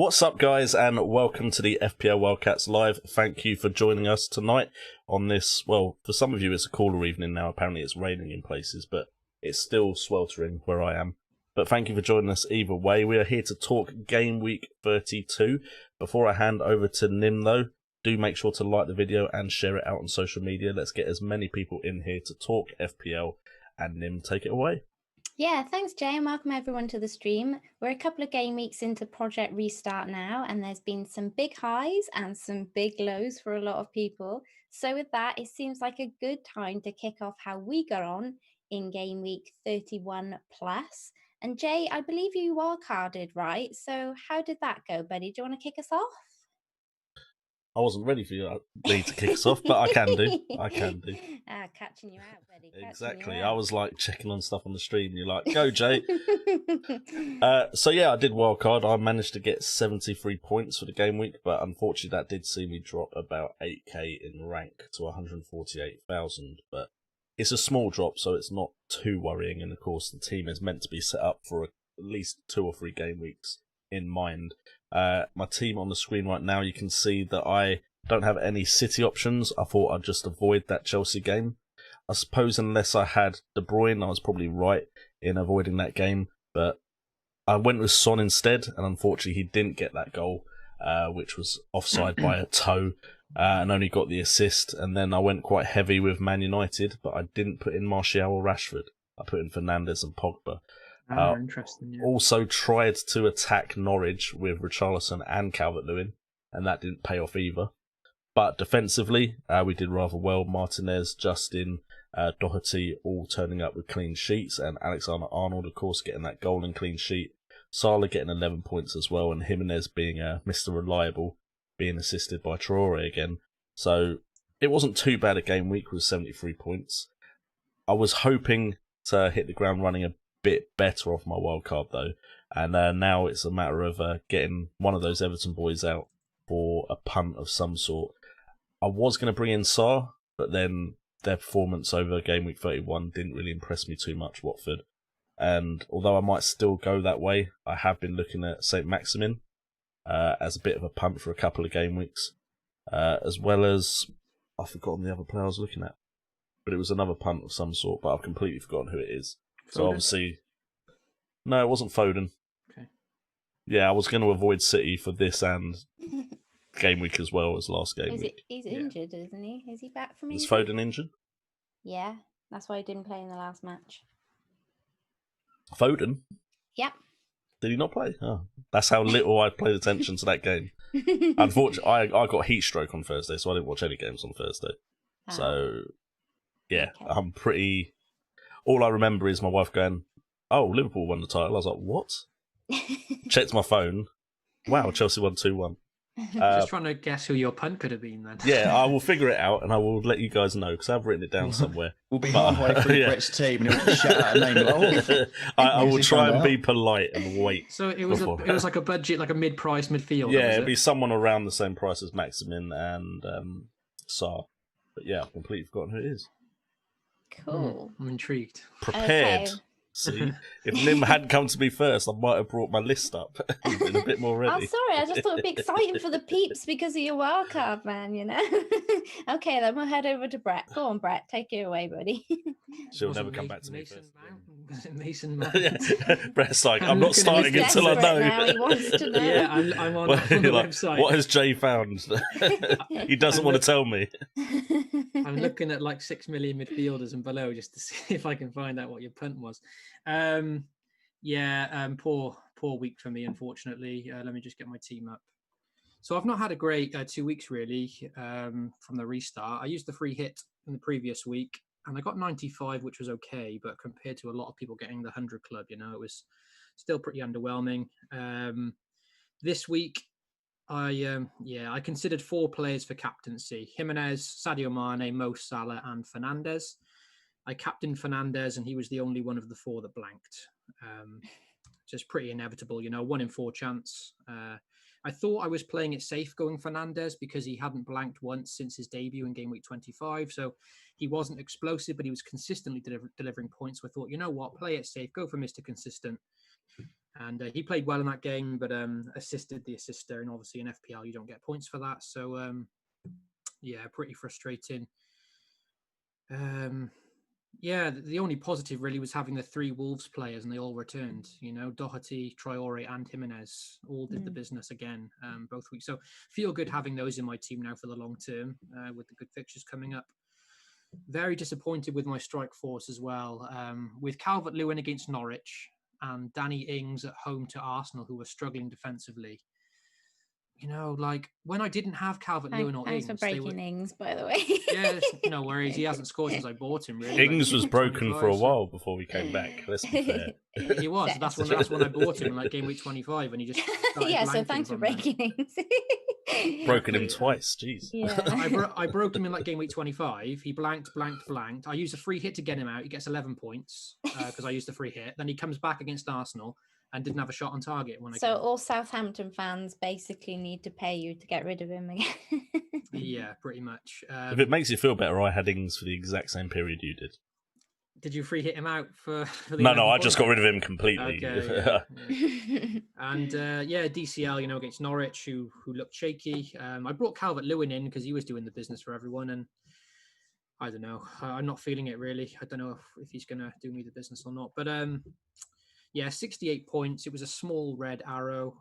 What's up, guys, and welcome to the FPL WildCats Live. Thank you for joining us tonight on this, well, for some of you it's a cooler evening now. Apparently it's raining in places, but it's still sweltering where I am. But thank you for joining us either way. We are here to talk Game Week 32. Before I hand over to Nim, though, do make sure to like the video and share it out on social media. Let's get as many people in here to talk FPL, and Nim, take it away. Yeah, thanks, Jay, and welcome everyone to the stream. We're a couple of game weeks into Project Restart now, and there's been some big highs and some big lows for a lot of people. So with that, it seems like a good time to kick off how we got on in Game Week 31 plus. And Jay, I believe you wildcarded, right? So how did that go, buddy? Do you want to kick us off? I wasn't ready for you to kick us off, but I can do. Catching you out, buddy. Exactly. I was like checking on stuff on the stream. You're like, go, Jay. So yeah, I did wildcard. I managed to get 73 points for the game week, but unfortunately that did see me drop about 8k in rank to 148,000. But it's a small drop, so it's not too worrying. And of course, the team is meant to be set up for at least 2 or 3 game weeks in mind. My team on the screen right now, you can see that I don't have any City options. I thought I'd just avoid that Chelsea game. I suppose unless I had De Bruyne, I was probably right in avoiding that game. But I went with Son instead, and unfortunately he didn't get that goal, which was offside by a toe, and only got the assist. And then I went quite heavy with Man United, but I didn't put in Martial or Rashford. I put in Fernandes and Pogba. Interesting. Yeah. Also tried to attack Norwich with Richarlison and Calvert-Lewin, and that didn't pay off either. But defensively, we did rather well. Martinez, Justin, Doherty all turning up with clean sheets, and Alexander-Arnold, of course, getting that goal and clean sheet. Salah getting 11 points as well, and Jimenez being Mr. Reliable, being assisted by Traore again. So it wasn't too bad a game week with 73 points. I was hoping to hit the ground running a bit better off my wildcard though, and now it's a matter of getting one of those Everton boys out for a punt of some sort. I was going to bring in Sarr, but then their performance over Game Week 31 didn't really impress me too much, Watford. And although I might still go that way, I have been looking at St. Maximin as a bit of a punt for a couple of game weeks, as well as, I've forgotten the other player I was looking at, but it was another punt of some sort, but I've completely forgotten who it is. Foden? So obviously, no, it wasn't Foden. Okay. Yeah, I was going to avoid City for this and game week as well as last game week. He's injured, isn't he? Is he back from injury? Is Foden injured? Yeah, that's why he didn't play in the last match. Foden? Yep. Did he not play? Oh, that's how little I paid attention to that game. Unfortunately, I got heat stroke on Thursday, so I didn't watch any games on Thursday. So, yeah, okay. I'm pretty... All I remember is my wife going, "Oh, Liverpool won the title." I was like, "What?" Checked my phone. Wow, Chelsea won 2-1. Just trying to guess who your punt could have been then. Yeah, I will figure it out and I will let you guys know because I've written it down somewhere. We'll be halfway through Brett's team and he'll shout out a name. Like, I will try and be polite and wait. So it was like a budget, like a mid-price midfielder. Yeah, it'd be someone around the same price as Maximin and Sarr. But yeah, I've completely forgotten who it is. Cool. I'm intrigued. Prepared. Okay. See, if Nim hadn't come to me first, I might have brought my list up and been a bit more ready. Oh, sorry, I just thought it'd be exciting for the peeps because of your wildcard, man, you know? Okay, then we'll head over to Brett. Go on, Brett, take it away, buddy. She'll never come back to me first. Was it Mason Mount? Brett's like, I'm not starting until I know. Now. He wants to know. Yeah, I'm on the website. What has Jay found? He doesn't want to tell me. I'm looking at like 6 million midfielders and below just to see if I can find out what your punt was. Poor week for me, unfortunately. Let me just get my team up. So I've not had a great 2 weeks really from the restart. I used the free hit in the previous week and I got 95, which was okay, but compared to a lot of people getting the 100 club, you know, it was still pretty underwhelming. This week, I considered 4 players for captaincy: Jimenez, Sadio Mane, Mo Salah, and Fernandes. I captained Fernandes, and he was the only one of the 4 that blanked. Just pretty inevitable, you know, 1 in 4 chance. I thought I was playing it safe going Fernandes because he hadn't blanked once since his debut in Game Week 25. So he wasn't explosive, but he was consistently delivering points. So I thought, you know what, play it safe, go for Mr. Consistent. And he played well in that game, but assisted the assister. And obviously in FPL, you don't get points for that. So, yeah, pretty frustrating. Yeah, the only positive really was having the 3 Wolves players, and they all returned. You know, Doherty, Traore, and Jimenez all did the business again both weeks. So feel good having those in my team now for the long term with the good fixtures coming up. Very disappointed with my strike force as well. With Calvert-Lewin against Norwich and Danny Ings at home to Arsenal, who were struggling defensively. You know, like when I didn't have Calvert-Lewin or Ings, thanks for breaking Ings, by the way. Yeah, no worries. He hasn't scored since I bought him. Really, Ings was broken for a while before we came back. Let's be fair. He was. That's when I bought him in like game week 25, and he just yeah. So thanks for breaking Ings. Broken him twice. Jeez. Yeah. I broke him in like game week 25. He blanked. I used a free hit to get him out. He gets 11 points because I used the free hit. Then he comes back against Arsenal and didn't have a shot on target when I. So all Southampton fans basically need to pay you to get rid of him again. Yeah, pretty much. If it makes you feel better, I had Ings for the exact same period you did. Did you free hit him out for the No, I just got rid of him completely. Okay, yeah. And yeah, DCL, you know, against Norwich, who looked shaky. I brought Calvert-Lewin in because he was doing the business for everyone, and I don't know. I'm not feeling it really. I don't know if he's going to do me the business or not. But yeah, 68 points. It was a small red arrow.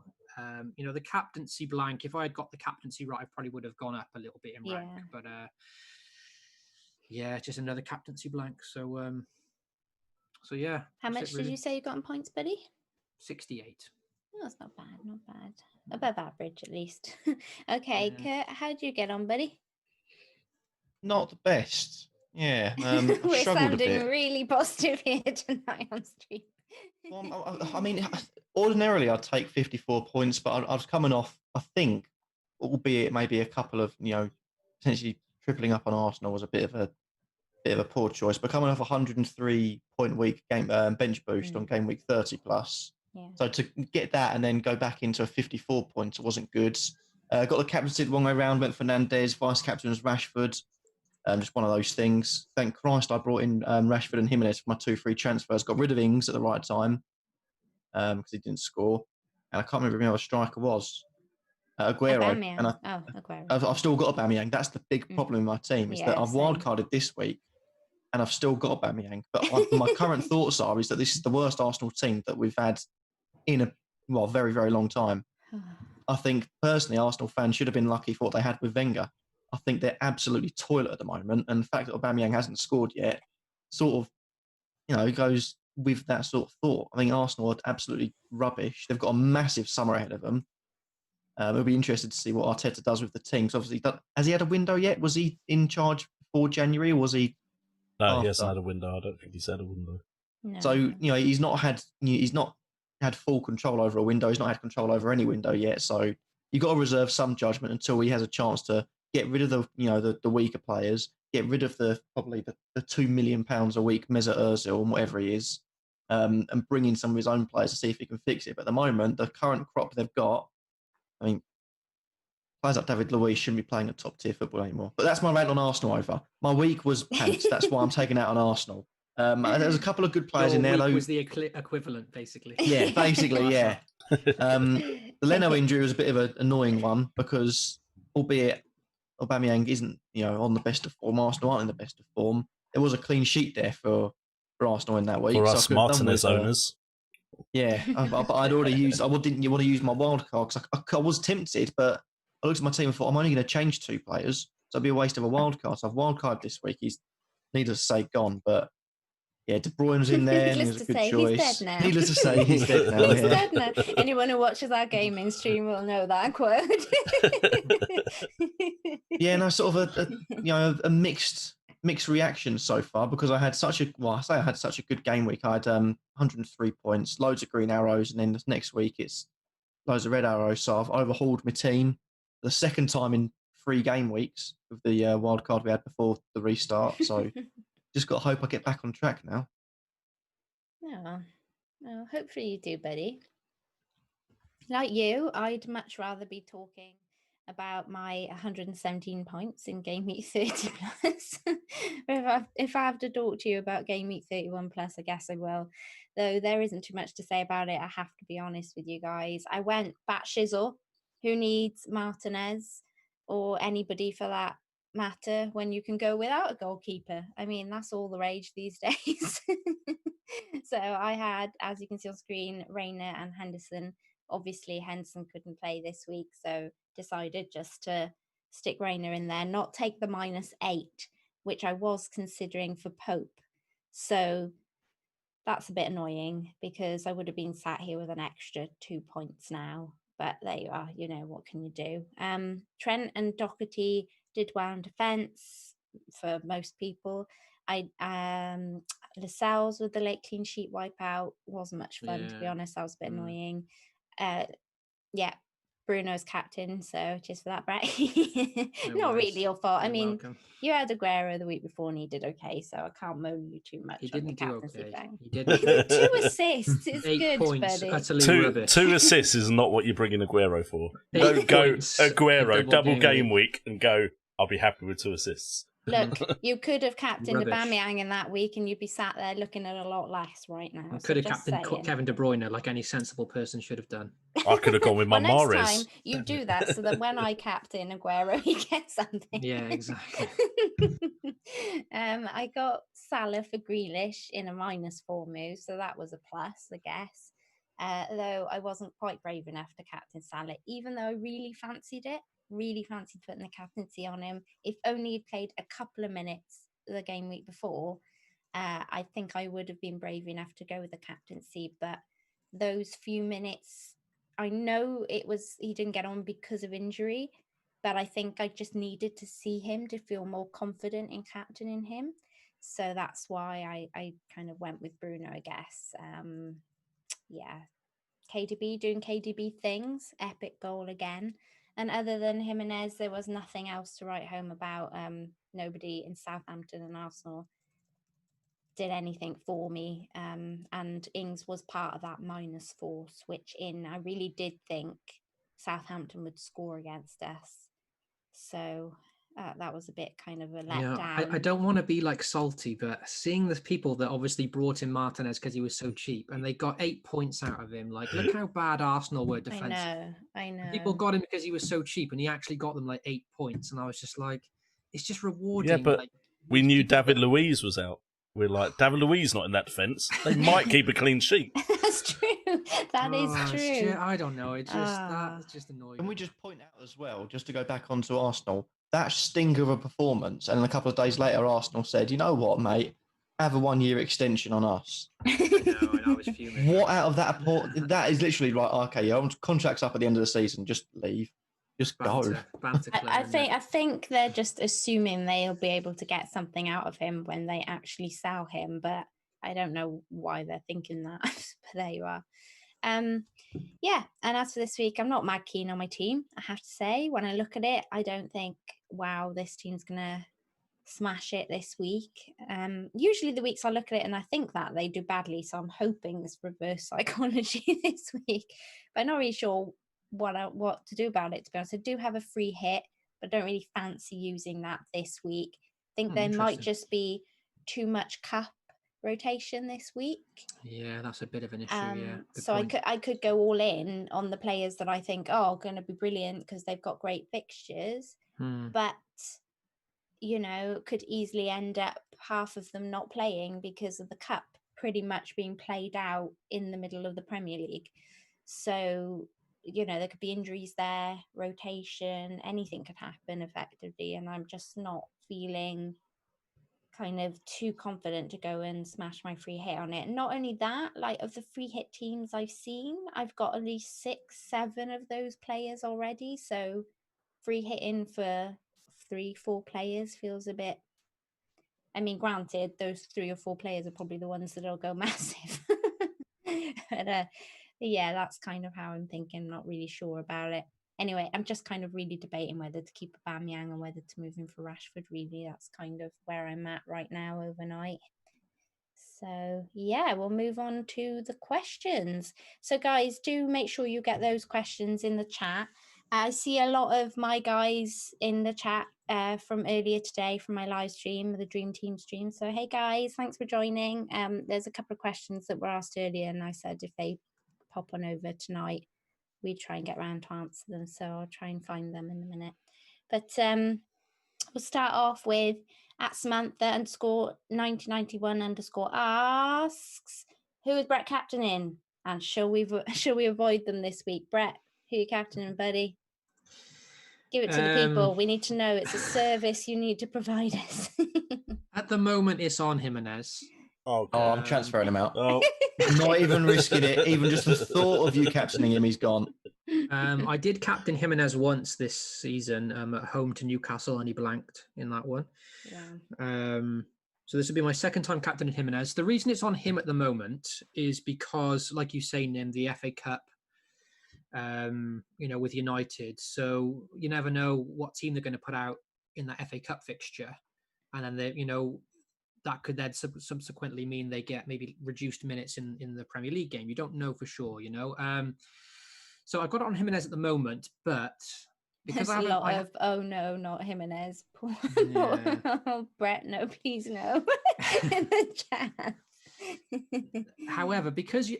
You know, the captaincy blank. If I had got the captaincy right, I probably would have gone up a little bit in rank. But yeah, just another captaincy blank. So so yeah. How much did you say you got in points, buddy? 68. Oh, that's not bad. Not bad. Above average, at least. Okay, Kurt, how do you get on, buddy? Not the best. Yeah, We're struggled a sounding bit. really positive here tonight on stream. Well, I mean, ordinarily I'd take 54 points, but I was coming off, I think, albeit maybe a couple of, you know, potentially tripling up on Arsenal was a bit of a poor choice. But coming off a 103-point week game bench boost on game week 30 plus, so to get that and then go back into a 54 points wasn't good. Got the captaincy the wrong way around. Went Fernandes, vice captain was Rashford. Just one of those things. Thank Christ I brought in Rashford and Jimenez for my 2 free transfers. Got rid of Ings at the right time because he didn't score. And I can't remember who our striker was. Aguero. Aubameyang. And Aguero. I've still got Aubameyang. That's the big problem in my team is that I've wildcarded this week and I've still got Aubameyang. But my current thoughts are is that this is the worst Arsenal team that we've had in a very, very long time. I think personally Arsenal fans should have been lucky for what they had with Wenger. I think they're absolutely toilet at the moment. And the fact that Aubameyang hasn't scored yet sort of, you know, goes with that sort of thought. I think Arsenal are absolutely rubbish. They've got a massive summer ahead of them. It'll be interested to see what Arteta does with the team. So obviously, has he had a window yet? Was he in charge before January or was he No, after? he hasn't had a window. I don't think he's had a window. No. So, you know, he's not had full control over a window. He's not had control over any window yet. So you've got to reserve some judgment until he has a chance to get rid of the weaker players, get rid of probably the £2 million a week Mesut Ozil and whatever he is, and bring in some of his own players to see if he can fix it. But at the moment, the current crop they've got, I mean, players like David Luiz shouldn't be playing at top tier football anymore. But that's my rant on Arsenal over. My week was pants. That's why I'm taking out on Arsenal. There's a couple of good players in there. Your week was the equivalent, basically. Yeah, basically, yeah. The Leno injury was a bit of an annoying one because, albeit Aubameyang isn't, you know, on the best of form, Arsenal aren't in the best of form. There was a clean sheet there for Arsenal in that week. For us Martinez owners. Yeah, but I'd already used. I didn't want to use my wild card because I was tempted, but I looked at my team and thought I'm only going to change 2 players, so it'd be a waste of a wild card. So I've wild card this week. He's needless to say gone, but yeah, De Bruyne's in there. And he was a good choice. He's dead now. Needless to say, he's dead now. He's dead now. Anyone who watches our gaming stream will know that quote. Yeah, no, sort of a mixed reaction so far because I had such a good game week. I had 103 points, loads of green arrows, and then the next week it's loads of red arrows. So I've overhauled my team the second time in 3 game weeks with the wild card we had before the restart. So just got to hope I get back on track now. Oh, hopefully you do, buddy. Like you, I'd much rather be talking about my 117 points in Game Week 30 plus. if I have to talk to you about Game Week 31 plus, I guess I will. Though there isn't too much to say about it, I have to be honest with you guys. I went bat shizzle. Who needs Martinez or anybody for that matter when you can go without a goalkeeper? I mean, that's all the rage these days. So I had, as you can see on screen, Rayner and Henderson. Obviously, Henderson couldn't play this week, so decided just to stick Rayner in there, not take the -8, which I was considering for Pope. So that's a bit annoying because I would have been sat here with an extra 2 points now. But there you are, you know, what can you do? Trent and Doherty did well in defence for most people. Lascelles with the late clean sheet wipeout wasn't much fun, to be honest. That was a bit annoying. Yeah, Bruno's captain, so cheers for that, Brett. Not really your fault. I mean, welcome. You had Aguero the week before and he did okay, so I can't moan you too much. He on didn't the do captaincy okay. thing. He didn't. 2 assists. It's 8 good, points, buddy. utterly rubbish. 2 assists is not what you're bringing Aguero for. 8 Don't go points, Aguero, double game game week, and go, I'll be happy with 2 assists. Look, you could have captained Rubbish. Aubameyang in that week and you'd be sat there looking at a lot less right now. Could have just captained saying. Kevin De Bruyne like any sensible person should have done. I could have gone with my Well, Mahrez. next time you do that so that when I captain Aguero, he gets something. Yeah, exactly. I got Salah for Grealish in a -4 move, so that was a plus, I guess. Though I wasn't quite brave enough to captain Salah, even though I really fancied putting the captaincy on him. If only he'd played a couple of minutes the game week before, I think I would have been brave enough to go with the captaincy. But those few minutes, I know he didn't get on because of injury, but I think I just needed to see him to feel more confident in captaining him. So that's why I kind of went with Bruno, I guess. Yeah. KDB doing KDB things, epic goal again. And other than Jimenez, there was nothing else to write home about. Nobody in Southampton and Arsenal did anything for me. And Ings was part of that -4 switch in. I really did think Southampton would score against us. So that was a bit kind of a letdown. Yeah, I don't want to be like salty, but seeing the people that obviously brought in Martinez because he was so cheap and they got 8 points out of him. Like, look how bad Arsenal were defensively. I know. People got him because he was so cheap and he actually got them like 8 points. And I was just like, it's just rewarding. Yeah, but like, we knew David Luiz was out. We're like, David Luiz not in that defence. They might keep a clean sheet. That's true. That is true. I don't know. It just that's just annoying. Can we just point out as well, just to go back onto Arsenal, that stinker of a performance, and a couple of days later, Arsenal said, "You know what, mate? Have a 1-year extension on us." I was fuming. What out of that? That is literally like, okay, your contract's up at the end of the season. Just leave. Just go. Banter I think they're just assuming they'll be able to get something out of him when they actually sell him, but I don't know why they're thinking that. But there you are. Yeah, and as for this week, I'm not mad keen on my team, I have to say. When I look at it, I don't think, wow, this team's gonna smash it this week. Usually the weeks I look at it and I think that they do badly, so I'm hoping it's reverse psychology this week, but I'm not really sure what to do about it, to be honest. I do have a free hit, but don't really fancy using that this week. I think there might just be too much cup rotation this week. Yeah, that's a bit of an issue. Yeah. So I could go all in on the players that I think are going to be brilliant because they've got great fixtures, but could easily end up half of them not playing because of the cup pretty much being played out in the middle of the Premier League. So there could be injuries there, rotation, anything could happen effectively, and I'm just not feeling kind of too confident to go and smash my free hit on it. And not only that, like, of the free hit teams I've seen, I've got at least 6-7 of those players already, so free hitting for 3-4 players feels a bit, I mean, granted, those 3 or 4 players are probably the ones that'll go massive. But yeah, that's kind of how I'm thinking. I'm not really sure about it. Anyway, I'm just kind of really debating whether to keep Aubameyang and whether to move him for Rashford, really. That's kind of where I'm at right now overnight. So yeah, we'll move on to the questions. So guys, do make sure you get those questions in the chat. I see a lot of my guys in the chat from earlier today from my live stream, the Dream Team stream. So, hey guys, thanks for joining. There's a couple of questions that were asked earlier, and I said if they pop on over tonight, we'd try and get around to answer them. So I'll try and find them in a minute. But we'll start off with @Samantha_1991_ asks, who is Brett captaining? And shall we avoid them this week? Brett, who are you captaining, buddy? Give it to the people. We need to know. It's a service you need to provide us. At the moment, it's on Jimenez. Oh, I'm transferring him out. Oh, Not even risking it. Even just the thought of you captaining him, he's gone. I did captain Jimenez once this season at home to Newcastle, and he blanked in that one. Yeah. So this will be my second time captaining Jimenez. The reason it's on him at the moment is because, like you say, Nim, the FA Cup, with United. So you never know what team they're going to put out in that FA Cup fixture. And then that could then subsequently mean they get maybe reduced minutes in the Premier League game. You don't know for sure, So I've got it on Jimenez at the moment, but because There's a lot of, oh no, not Jimenez. Yeah. Brett, no, please no. In the chat. However, because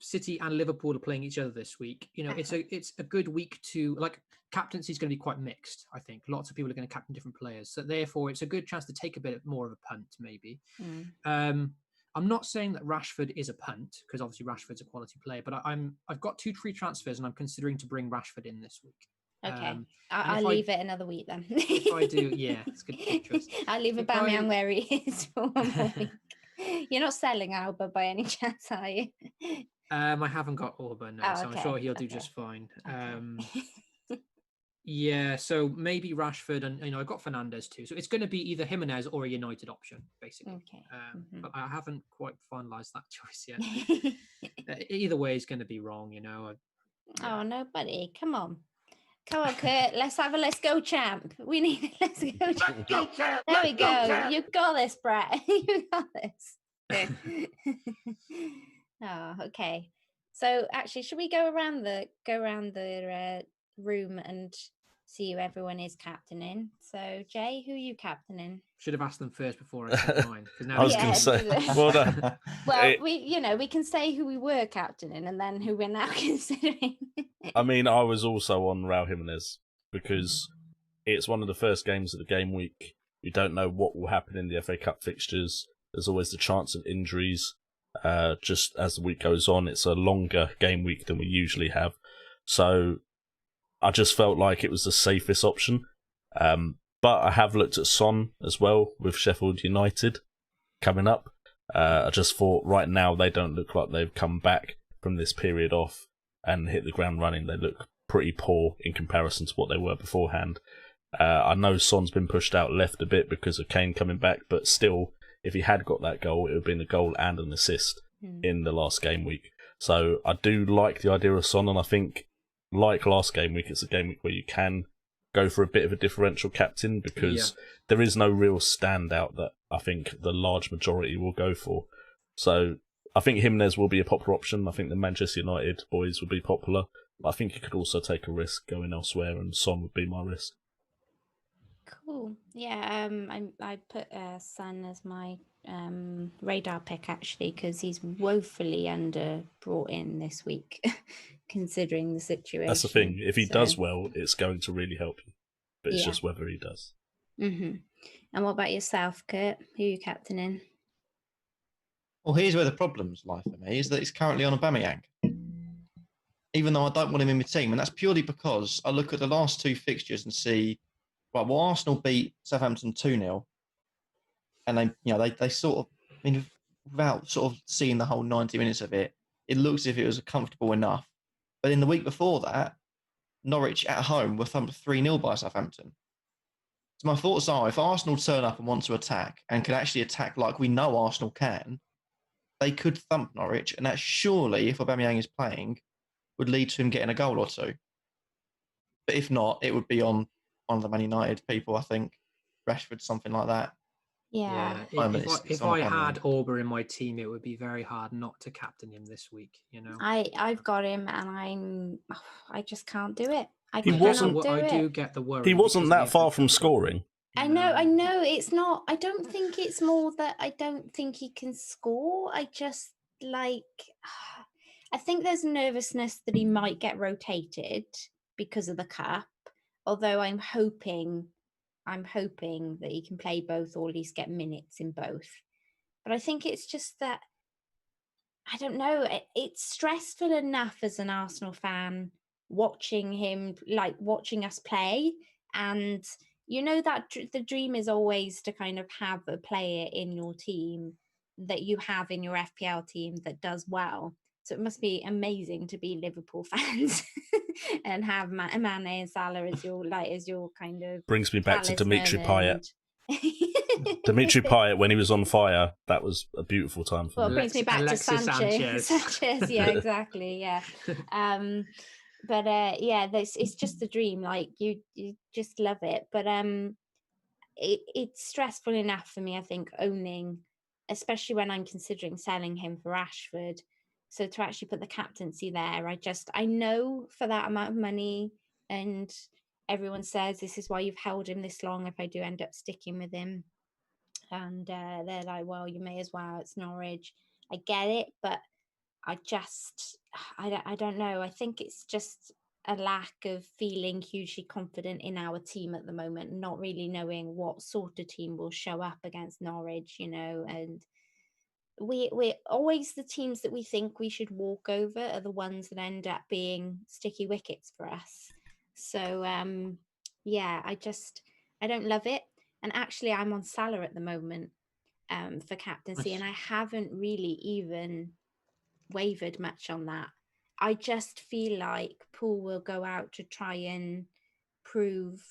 City and Liverpool are playing each other this week, it's a good week to, like, captaincy is going to be quite mixed. I think lots of people are going to captain different players, so therefore it's a good chance to take a bit more of a punt, maybe. I'm not saying that Rashford is a punt, because obviously Rashford's a quality player, but I've got 2 free transfers and I'm considering to bring Rashford in this week. Okay, I'll leave it another week then. If I do, yeah, it's good choice. I'll leave Aubameyang where he is for one more week. You're not selling Alba by any chance, are you? I haven't got Orban now, so I'm sure he'll do just fine. Yeah, so maybe Rashford, and I've got Fernandes too. So it's going to be either Jimenez or a United option, basically. Okay. But I haven't quite finalised that choice yet. Either way is going to be wrong, Oh, nobody. Come on, Kurt. Let's have a let's go champ. We need let's go champ. There we go. You've got this, Brett. You got this. Oh, okay. So actually, should we go around the room and see who everyone is captaining? So Jay, who are you captaining? Should have asked them first before I said mine. I was going to say, well, we can say who we were captaining and then who we're now considering. I mean, I was also on Raul Jimenez because it's one of the first games of the game week. You don't know what will happen in the FA Cup fixtures. There's always the chance of injuries. Just as the week goes on, it's a longer game week than we usually have. So I just felt like it was the safest option. But I have looked at Son as well with Sheffield United coming up. I just thought right now they don't look like they've come back from this period off and hit the ground running. They look pretty poor in comparison to what they were beforehand. I know Son's been pushed out left a bit because of Kane coming back, but still, if he had got that goal, it would have been a goal and an assist in the last game week. So I do like the idea of Son, and I think, like last game week, it's a game week where you can go for a bit of a differential captain because there is no real standout that I think the large majority will go for. So I think Jimenez will be a popular option. I think the Manchester United boys will be popular. But I think you could also take a risk going elsewhere, and Son would be my risk. Cool. Yeah, I put Son as my radar pick actually because he's woefully under brought in this week, considering the situation. That's the thing. If he does well, it's going to really help you. But it's just whether he does. Mm-hmm. And what about yourself, Kurt? Who are you captaining? Well, here's where the problems lie for me, is that it's currently on Aubameyang. Even though I don't want him in my team. And that's purely because I look at the last 2 fixtures and see, right, well, Arsenal beat Southampton 2-0. And they sort of, without sort of seeing the whole 90 minutes of it, it looks as if it was comfortable enough. But in the week before that, Norwich at home were thumped 3-0 by Southampton. So my thoughts are, if Arsenal turn up and want to attack and can actually attack like we know Arsenal can, they could thump Norwich. And that surely, if Aubameyang is playing, would lead to him getting a goal or 2. But if not, it would be on one of the Man United people, I think. Rashford, something like that. Yeah. If I had Auber in my team, it would be very hard not to captain him this week. I've got him, and I just can't do it. I do get the worry. He wasn't that far from scoring. I know. It's not. I don't think it's more that I don't think he can score. I just I think there's nervousness that he might get rotated because of the cup. Although I'm hoping that he can play both, or at least get minutes in both. But I think it's just that, I don't know, it's stressful enough as an Arsenal fan watching him, watching us play. And that the dream is always to kind of have a player in your team that you have in your FPL team that does well. So it must be amazing to be Liverpool fans and have Mane and Salah as your kind of... Brings me back to Dimitri Payet. Dimitri Payet, when he was on fire, that was a beautiful time for me. Well, it brings me back to Sanchez. Yeah, exactly. Yeah. It's just the dream. You just love it. But it's stressful enough for me, I think, owning, especially when I'm considering selling him for Rashford. So to actually put the captaincy there, I know for that amount of money, and everyone says this is why you've held him this long if I do end up sticking with him. And they're like, well, you may as well, it's Norwich. I get it, but I don't know. I think it's just a lack of feeling hugely confident in our team at the moment, not really knowing what sort of team will show up against Norwich, and we're always the teams that we think we should walk over are the ones that end up being sticky wickets for us. So I don't love it. And actually I'm on Salah at the moment for captaincy, and I haven't really even wavered much on that. I just feel like Paul will go out to try and prove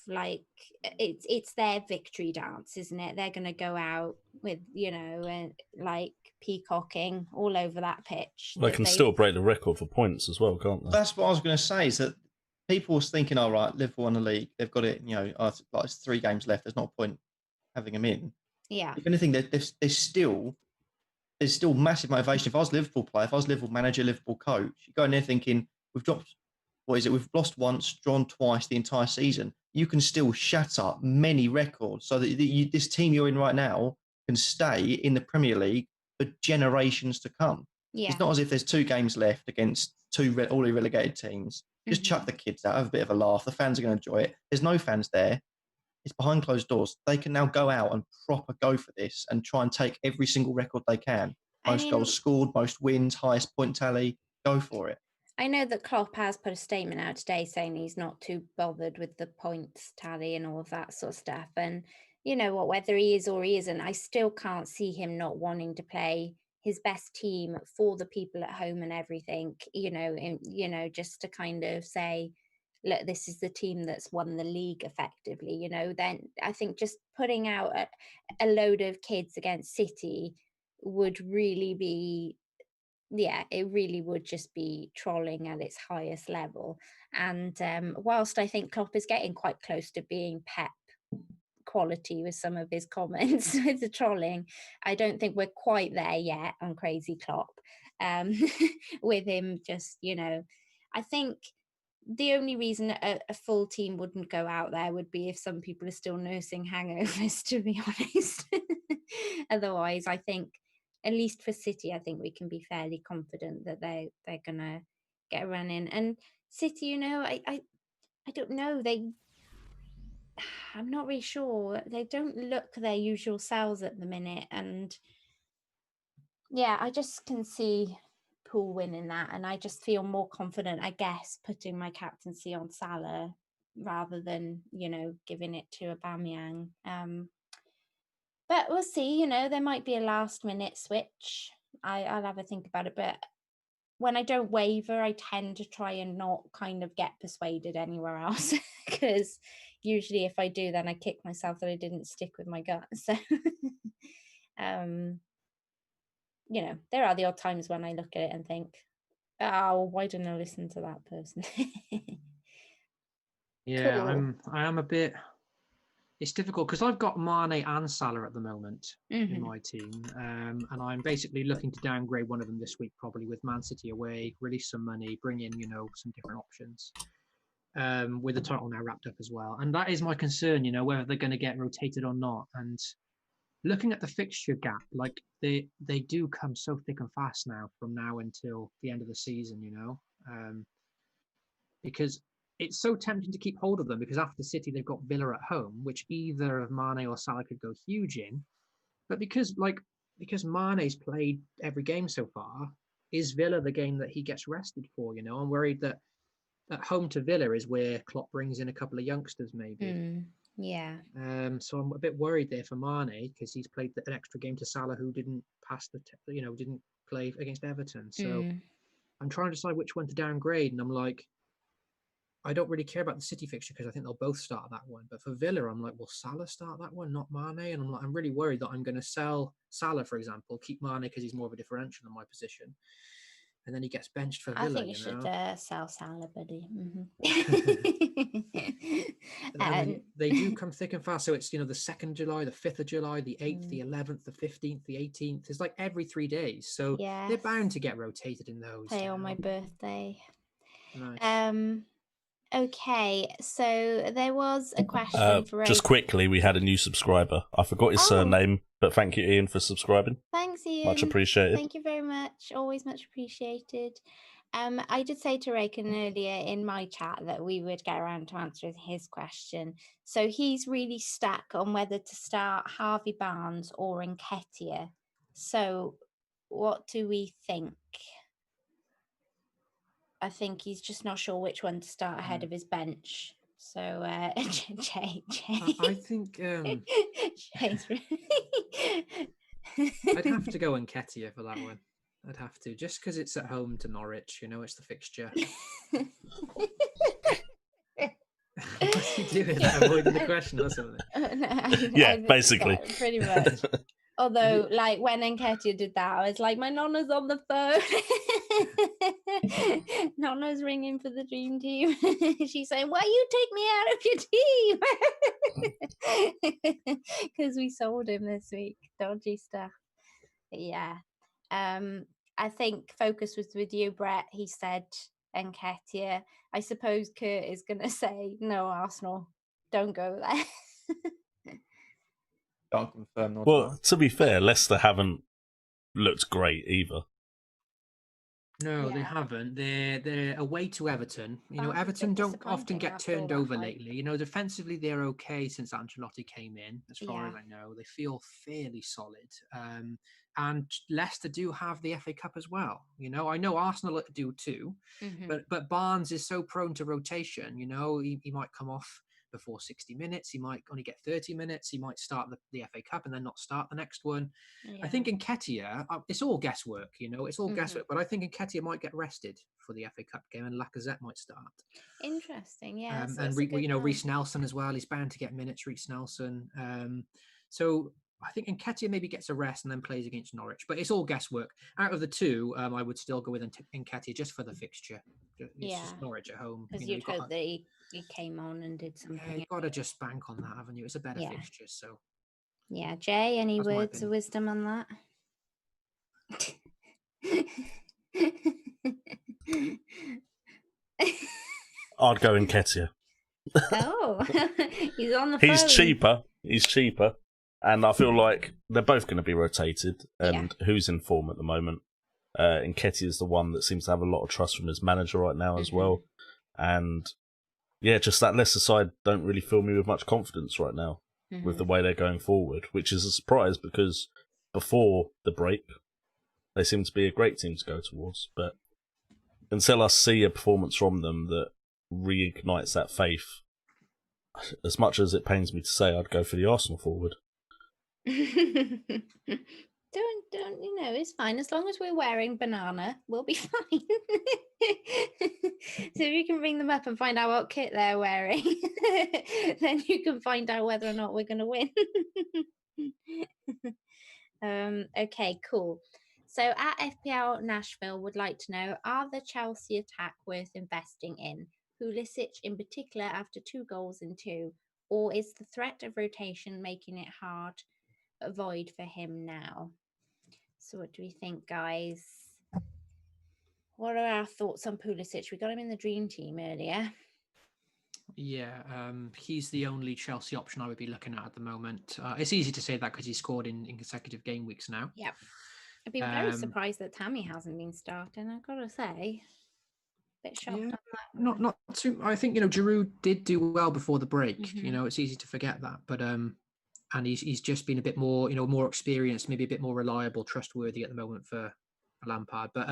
it's their victory dance, isn't it? They're going to go out with and peacocking all over that pitch. They can still break the record for points as well, can't they? That's what I was going to say, is that people was thinking, all right, Liverpool won the league, they've got it, it's 3 games left, there's no point having them in. Yeah. If anything, there's still massive motivation. If I was a Liverpool player, if I was a Liverpool manager, Liverpool coach, you go in there thinking, we've lost once, drawn twice the entire season. You can still shatter many records so that this team you're in right now can stay in the Premier League for generations to come. Yeah. It's not as if there's 2 games left against 2 already relegated teams. Just chuck the kids out, have a bit of a laugh. The fans are going to enjoy it. There's no fans there. It's behind closed doors. They can now go out and proper go for this and try and take every single record they can. Most goals scored, most wins, highest point tally. Go for it. I know that Klopp has put a statement out today saying he's not too bothered with the points tally and all of that sort of stuff. And you know what, whether he is or he isn't, I still can't see him not wanting to play his best team for the people at home and everything, just to kind of say, look, this is the team that's won the league effectively, then I think just putting out a load of kids against City would really be, it really would just be trolling at its highest level. And whilst I think Klopp is getting quite close to being Pep quality with some of his comments with the trolling, I don't think we're quite there yet on Crazy Klopp with him just, I think the only reason a full team wouldn't go out there would be if some people are still nursing hangovers, to be honest. Otherwise, I think, at least for City, I think we can be fairly confident that they're going to get a run in. And City, I don't know. I'm not really sure. They don't look their usual selves at the minute. And yeah, I just can see Pool winning that, and I just feel more confident, I guess, putting my captaincy on Salah rather than giving it to Aubameyang. But we'll see. There might be a last minute switch. I'll have a think about it. But when I don't waver, I tend to try and not kind of get persuaded anywhere else, because usually if I do, then I kick myself that I didn't stick with my gut. So there are the odd times when I look at it and think, oh, why didn't I listen to that person? Yeah, Cool. I am a bit It's difficult because I've got Mane and Salah at the moment in my team, and I'm basically looking to downgrade one of them this week, probably with Man City away, release some money, bring in some different options. With the title now wrapped up as well, and that is my concern. Whether they're going to get rotated or not. And looking at the fixture gap, like they do come so thick and fast now from now until the end of the season. Because it's so tempting to keep hold of them, because after City they've got Villa at home, which either of Mane or Salah could go huge in. But because Mane's played every game so far, is Villa the game that he gets rested for? I'm worried that at home to Villa is where Klopp brings in a couple of youngsters, maybe. Yeah. So I'm a bit worried there for Mane, because he's played an extra game to Salah, who didn't didn't play against Everton. So I'm trying to decide which one to downgrade, and I'm like, I don't really care about the City fixture because I think they'll both start that one. But for Villa, I'm like, will Salah start that one, not Mane? And I'm really worried that I'm going to sell Salah, for example, keep Mane because he's more of a differential in my position, and then he gets benched for Villa. I think you should sell Salah, buddy. And they do come thick and fast. So it's the 2nd of July, the 5th of July, the 8th, the 11th, the 15th, the 18th. It's like every 3 days. So they're bound to get rotated in those. Play on my birthday. Nice. Okay, so there was a question for just quickly, we had a new subscriber. I forgot his surname, but thank you, Ian, for subscribing. Thanks, Ian. Much appreciated. Thank you very much. Always much appreciated. I did say to Raken earlier in my chat that we would get around to answering his question. So he's really stuck on whether to start Harvey Barnes or Nketiah. So what do we think? I think he's just not sure which one to start ahead of his bench. So, Jay. I think Jay's I'd have to go Nketiah for that one. I'd have to, just because it's at home to Norwich. It's the fixture. What's he doing? Avoiding the question or something? Yeah, basically. Pretty much. Although, like, when Nketiah did that, I was like, my nonna's on the phone. Nonna's ringing for the dream team. She's saying, why you take me out of your team? Because we sold him this week. Dodgy stuff. But yeah. I think focus was with you, Brett. He said Nketiah. I suppose Kurt is going to say, no, Arsenal, don't go there. Can't confirm. Well, to be fair, Leicester haven't looked great either. No, they haven't. They're away to Everton. Everton don't often get turned over lately. Defensively they're okay since Ancelotti came in, as far as I know. They feel fairly solid. And Leicester do have the FA Cup as well. I know Arsenal do too, but Barnes is so prone to rotation. He might come off before 60 minutes. He might only get 30 minutes. He might start the FA Cup and then not start the next one. I think Nketiah, it's all guesswork, it's all guesswork, but I think Nketiah might get rested for the FA Cup game and Lacazette might start. Interesting, yeah. And Reece Nelson as well. He's bound to get minutes, Reece Nelson. So I think Nketiah maybe gets a rest and then plays against Norwich, but it's all guesswork. Out of the two, I would still go with Nketiah just for the fixture. It's just Norwich at home. Because you'd hope that he came on and did something. Yeah, you've got to just bank on that, haven't you? It's a better fixture, so. Yeah, Jay, any words of wisdom on that? I'd go Nketiah. Oh, he's on the phone. He's cheaper. And I feel like they're both going to be rotated. And who's in form at the moment? Nketiah is the one that seems to have a lot of trust from his manager right now as well. And yeah, just that Leicester side don't really fill me with much confidence right now with the way they're going forward, which is a surprise because before the break, they seem to be a great team to go towards. But until I see a performance from them that reignites that faith, as much as it pains me to say, I'd go for the Arsenal forward. Don't it's fine as long as we're wearing banana, we'll be fine. So if you can ring them up and find out what kit they're wearing, then you can find out whether or not we're going to win. Okay, cool. So at FPL Nashville would like to know, are the Chelsea attack worth investing in? Pulisic in particular after 2 goals in 2, or is the threat of rotation making it hard to avoid for him now? So what do we think, guys? What are our thoughts on Pulisic? We got him in the dream team earlier. Yeah, he's the only Chelsea option I would be looking at the moment. It's easy to say that because he scored in consecutive game weeks now. Yep. I've been very surprised that Tammy hasn't been starting, I've got to say. Bit shocked on that. Not too. I think Giroud did do well before the break. It's easy to forget that, but and he's just been a bit more more experienced, maybe a bit more reliable, trustworthy at the moment for Lampard. But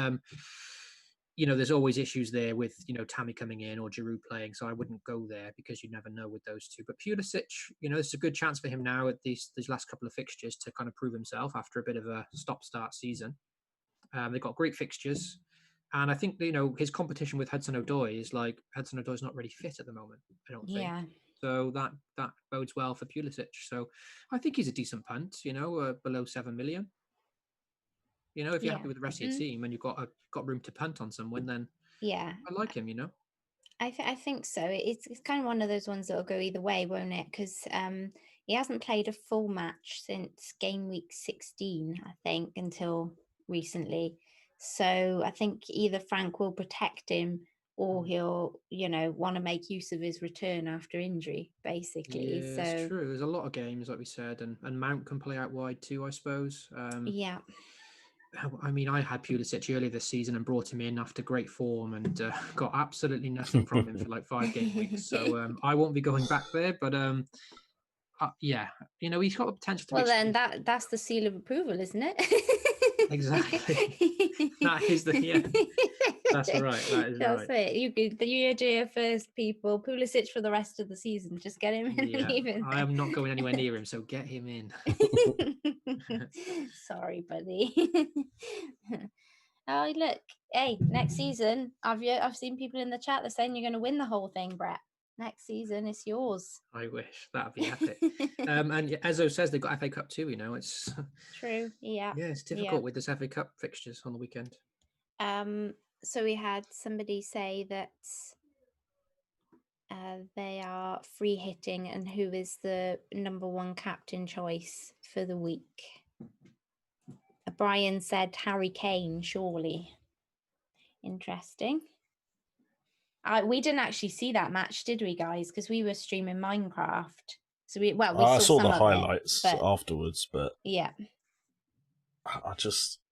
there's always issues there with Tammy coming in or Giroud playing, so I wouldn't go there because you never know with those two. But Pulisic, it's a good chance for him now at these last couple of fixtures to kind of prove himself after a bit of a stop-start season. They've got great fixtures. And I think, his competition with Hudson-Odoi is like Hudson-Odoi's not really fit at the moment, I don't think. Yeah. So that bodes well for Pulisic. So I think he's a decent punt, below 7 million. If you're happy with the rest of your team and you've got room to punt on someone, then I like him, I think so. It's kind of one of those ones that'll go either way, won't it? Because he hasn't played a full match since game week 16, I think, until recently. So I think either Frank will protect him or he'll, want to make use of his return after injury, basically. Yeah, so it's true. There's a lot of games, like we said, and Mount can play out wide too, I suppose. Yeah. I mean, I had Pulisic earlier this season and brought him in after great form and got absolutely nothing from him for like 5 game weeks. So I won't be going back there, but yeah, he's got the potential to. Well, then that's the seal of approval, isn't it? Exactly. That is that's right. That is that's right. it. You heard it first, people. Pulisic for the rest of the season. Just get him in and leave him. I am not going anywhere near him, so get him in. Sorry, buddy. Oh, look. Hey, next season, I've seen people in the chat that are saying you're going to win the whole thing, Brett. Next season, it's yours. I wish. That'd be epic. And Ezzo says they've got FA Cup too, it's true. Yeah. Yeah, it's difficult with this FA Cup fixtures on the weekend. So we had somebody say that they are free hitting and who is the number 1 captain choice for the week. Brian said Harry Kane, surely. Interesting. We didn't actually see that match, did we, guys? Because we were streaming Minecraft. So we saw some the of highlights it, afterwards, but yeah,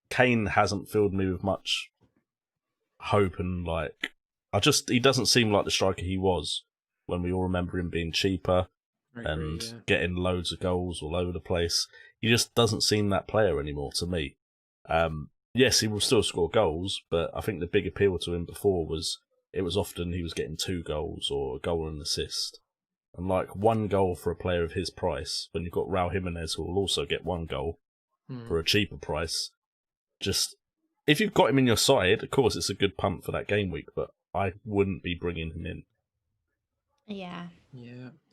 Kane hasn't filled me with much hope, and he doesn't seem like the striker he was when we all remember him being cheaper getting loads of goals all over the place. He just doesn't seem that player anymore to me. Yes, he will still score goals, but I think the big appeal to him before was it was often he was getting 2 goals or a goal and an assist. And 1 goal for a player of his price, when you've got Raul Jimenez who will also get 1 goal for a cheaper price, just if you've got him in your side, of course it's a good punt for that game week, but I wouldn't be bringing him in. Yeah,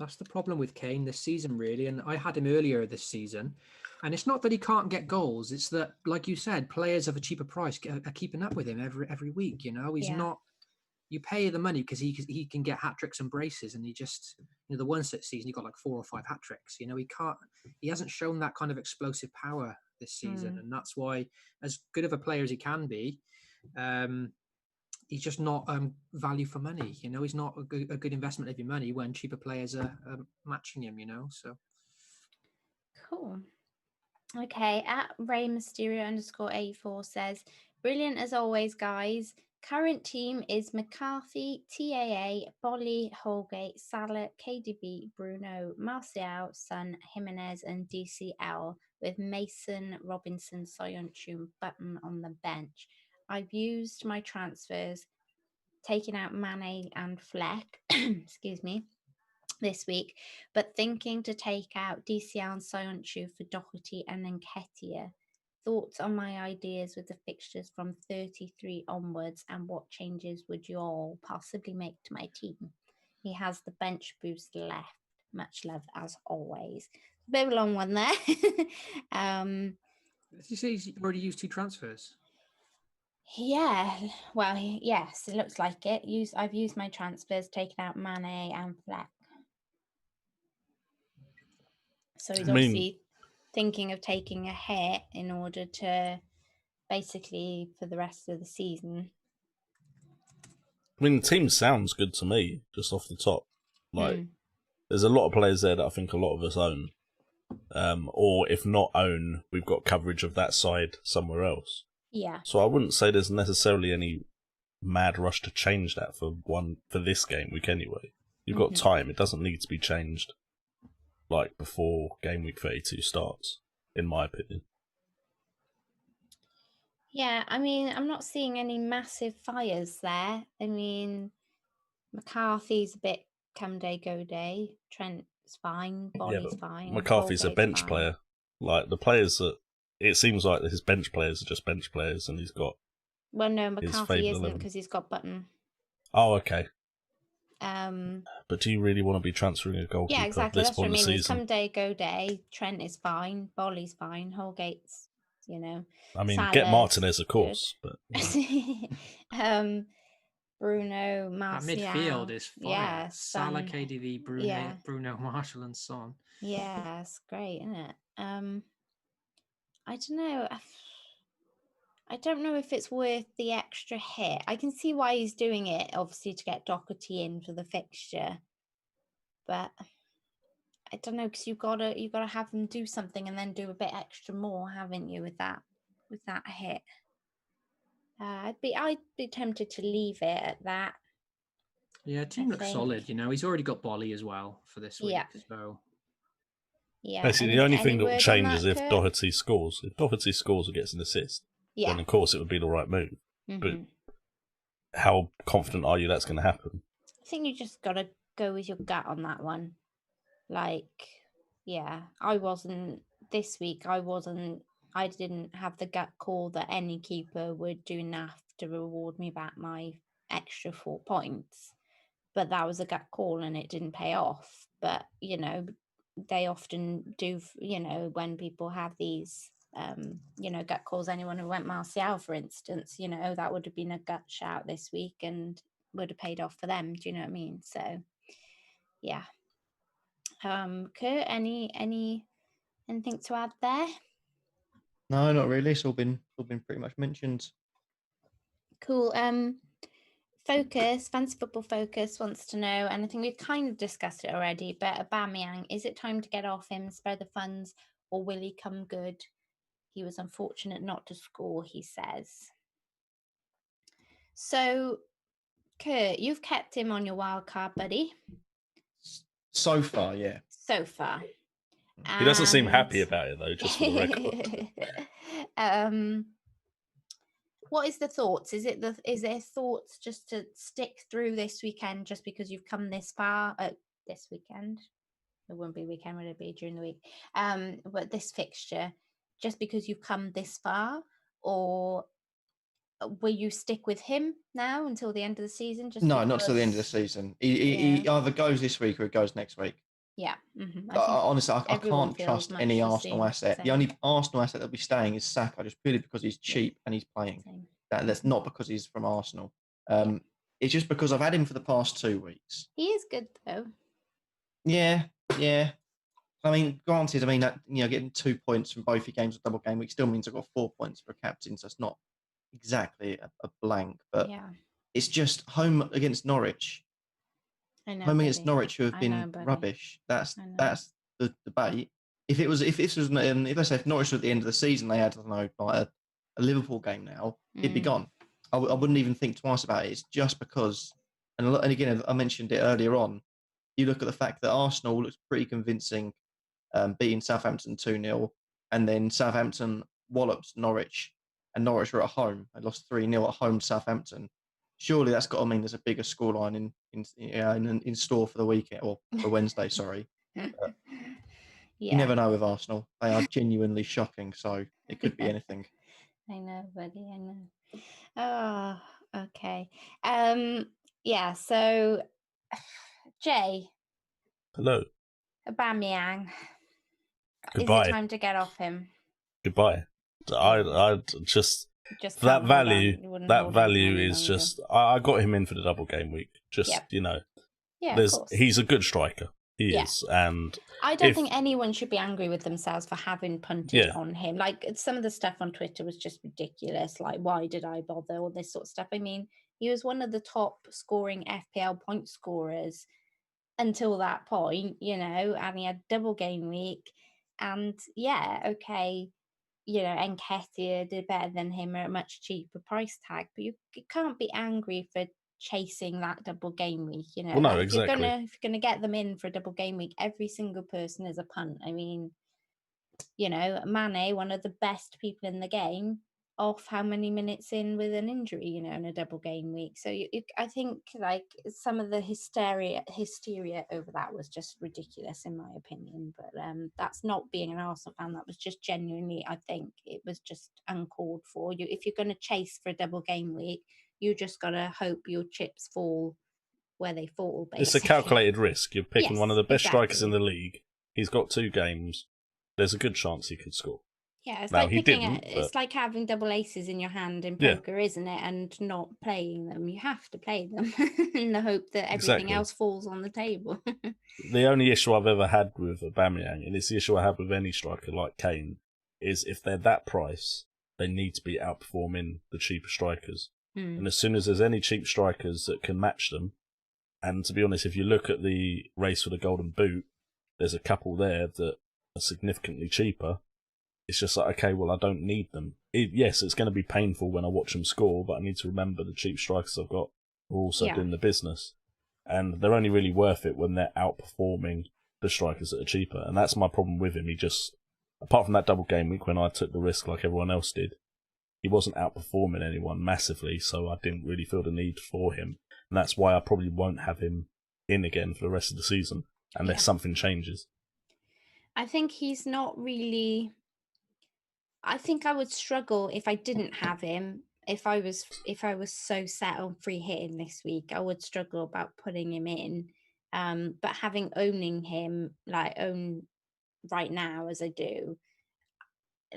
that's the problem with Kane this season, really. And I had him earlier this season, and it's not that he can't get goals; it's that, like you said, players of a cheaper price are keeping up with him every week. He's not. You pay the money because he can get hat tricks and braces, and he just the one set season he got like 4 or 5 hat tricks. He hasn't shown that kind of explosive power this season, and that's why, as good of a player as he can be, he's just not value for money. He's not a good investment of your money when cheaper players are matching him. So cool. Okay, at Ray Mysterio _84 says, brilliant as always, guys. Current team is McCarthy, TAA, Bolly, Holgate, Salah, KDB, Bruno, Martial, Son, Jimenez, and DCL, with Mason, Robinson, Soyuncu, Button on the bench. I've used my transfers, taking out Mane and Fleck, excuse me, this week, but thinking to take out DCL and Soyuncu for Doherty and Nketiah. Thoughts on my ideas with the fixtures from 33 onwards, and what changes would you all possibly make to my team? He has the bench boost left. Much love as always. A bit of a long one there. Did you say he's already used 2 transfers? Yeah, well, yes, it looks like it. I've used my transfers, taken out Mane and Fleck. So he's I mean- obviously thinking of taking a hit in order to basically for the rest of the season. I mean, the team sounds good to me, just off the top. Like, Hmm. there's a lot of players there that I think a lot of us own. Or if not own, we've got coverage of that side somewhere else. Yeah. So I wouldn't say there's necessarily any mad rush to change that for this game week anyway. You've got time. It doesn't need to be changed like before game week 32 starts, in my opinion. Yeah, I mean, I'm not seeing any massive fires there. I mean, McCarthy's a bit come day, go day. Trent's fine. Bolly's fine. McCarthy's a Holgate's bench fine. player. Like, the players that... It seems like his bench players are just bench players, and he's got... Well, no, his McCarthy favourite isn't 11. because he's got Button. Oh, okay. Um, But do you really want to be transferring a goalkeeper yeah, exactly. this That's what I point in the mean. It's season? come day, go day. Trent is fine. Bolly's fine. Holgate's, you know. I mean, get Salah's Martinez, of good. course, but... Bruno, That Martial. midfield is fire. Yeah, Salah, Son. KDB, Bruno, Yeah. Bruno, Marshall, and Son. Yeah, it's great, isn't it? I don't know. I don't know if it's worth the extra hit. I can see why he's doing it, obviously, to get Doherty in for the fixture. But I don't know, because you've gotta have them do something and then do a bit extra more, haven't you, with that hit? I'd be tempted to leave it at that. Yeah, team looks think. solid. You know, he's already got Bolly as well for this week. Yeah. So Yeah. Basically, the only thing that will word on change that, is if Kurt? Doherty scores. If Doherty scores or gets an assist, Yeah. then of course it would be the right move. Mhm. How confident are you that's going to happen? I think you just gotta go with your gut on that one. Like, yeah, this week. I didn't have the gut call that any keeper would do enough to reward me back my extra 4 points. But that was a gut call and it didn't pay off. But, you know, they often do, you know, when people have these, you know, gut calls. Anyone who went Martial, for instance, you know, that would have been a gut shout this week and would have paid off for them. Do you know what I mean? So, yeah. Kurt, anything to add there? No, not really. It's all been pretty much mentioned. Cool. Focus, Fancy Football Focus wants to know, and I think we've kind of discussed it already, but Aubameyang, is it time to get off him, spare the funds, or will he come good? He was unfortunate not to score, he says. So, Kurt, you've kept him on your wild card, buddy. So far, yeah. So far. He doesn't seem happy And- about it, though, just for the record. What is the thoughts? Is there thoughts just to stick through this weekend just because you've come this far? This weekend, it wouldn't be weekend, would it be during the week? But this fixture, just because you've come this far, or will you stick with him now until the end of the season? Just No, not till the end of the because- season. He either goes this week or it goes next week. Yeah, Honestly, I everyone can't feels trust much any the Arsenal same- asset. The same. only Arsenal asset that'll be staying is Saka, just purely because he's cheap and he's playing. Same. That's not because he's from Arsenal. Yeah. It's just because I've had him for the past 2 weeks. He is good though. Yeah. I mean, granted, that, you know, getting 2 points from both your games of double game week still means I've got 4 points for a captain, so it's not exactly a blank. But Yeah, it's just home against Norwich. I know. Home against buddy. Norwich, who have I been know, buddy. rubbish. That's I know. the debate. If let's say if Norwich were at the end of the season, they had, I don't know, like a Liverpool game now, it'd be gone. I wouldn't even think twice about it. It's just because, and again, I mentioned it earlier on. You look at the fact that Arsenal looks pretty convincing, beating Southampton 2-0, and then Southampton walloped Norwich, and Norwich were at home. They lost 3-0 at home to Southampton. Surely that's got to mean there's a bigger scoreline in store for the weekend or for Wednesday. Sorry. Yeah. You never know with Arsenal. They are genuinely shocking, so it could be anything. I know, buddy. I know. Oh, okay. Yeah. So, Jay, Hello. Aubameyang. Goodbye. Is it time to get off him? Goodbye. I just Just that can't hold on. value. You wouldn't That hold on value any is longer. just. I got him in for the double game week. Just Yep. you know, Yeah, of course. he's a good striker. He Yeah. is. And I don't think anyone should be angry with themselves for having punted Yeah. on him. Like, some of the stuff on Twitter was just ridiculous. Like, why did I bother? All this sort of stuff. I mean, he was one of the top scoring FPL point scorers until that point, and he had double game week. And yeah, okay, Nketiah did better than him at a much cheaper price tag, but you can't be angry for chasing that double game week. Well, no, If exactly. you're gonna get them in for a double game week, every single person is a punt. I mean, Mane, one of the best people in the game, off how many minutes in with an injury, in a double game week. So I think like some of the hysteria over that was just ridiculous in my opinion. But that's not being an Arsenal fan. That was just genuinely, I think it was just uncalled for. If you're going to chase for a double game week, you just got to hope your chips fall where they fall. Basically, it's a calculated risk. You're picking one of the best strikers in exactly. the league. He's got 2 games. There's a good chance he could score. Yeah, it's Now, like he picking didn't, it's like having double aces in your hand in Yeah. poker, isn't it? And not playing them. You have to play them in the hope that everything Exactly. else falls on the table. The only issue I've ever had with Aubameyang, and it's the issue I have with any striker like Kane, is if they're that price, they need to be outperforming the cheaper strikers. And as soon as there's any cheap strikers that can match them, and to be honest, if you look at the race for the Golden Boot, there's a couple there that are significantly cheaper. It's just like, okay, well, I don't need them. Yes, it's going to be painful when I watch them score, but I need to remember the cheap strikers I've got are also doing the business. And they're only really worth it when they're outperforming the strikers that are cheaper. And that's my problem with him. He just, apart from that double game week when I took the risk like everyone else did, he wasn't outperforming anyone massively, so I didn't really feel the need for him. And that's why I probably won't have him in again for the rest of the season, unless something changes. I think he's not really... I think I would struggle if I didn't have him. If I was so set on free hitting this week, I would struggle about putting him in. But owning him, like own right now as I do,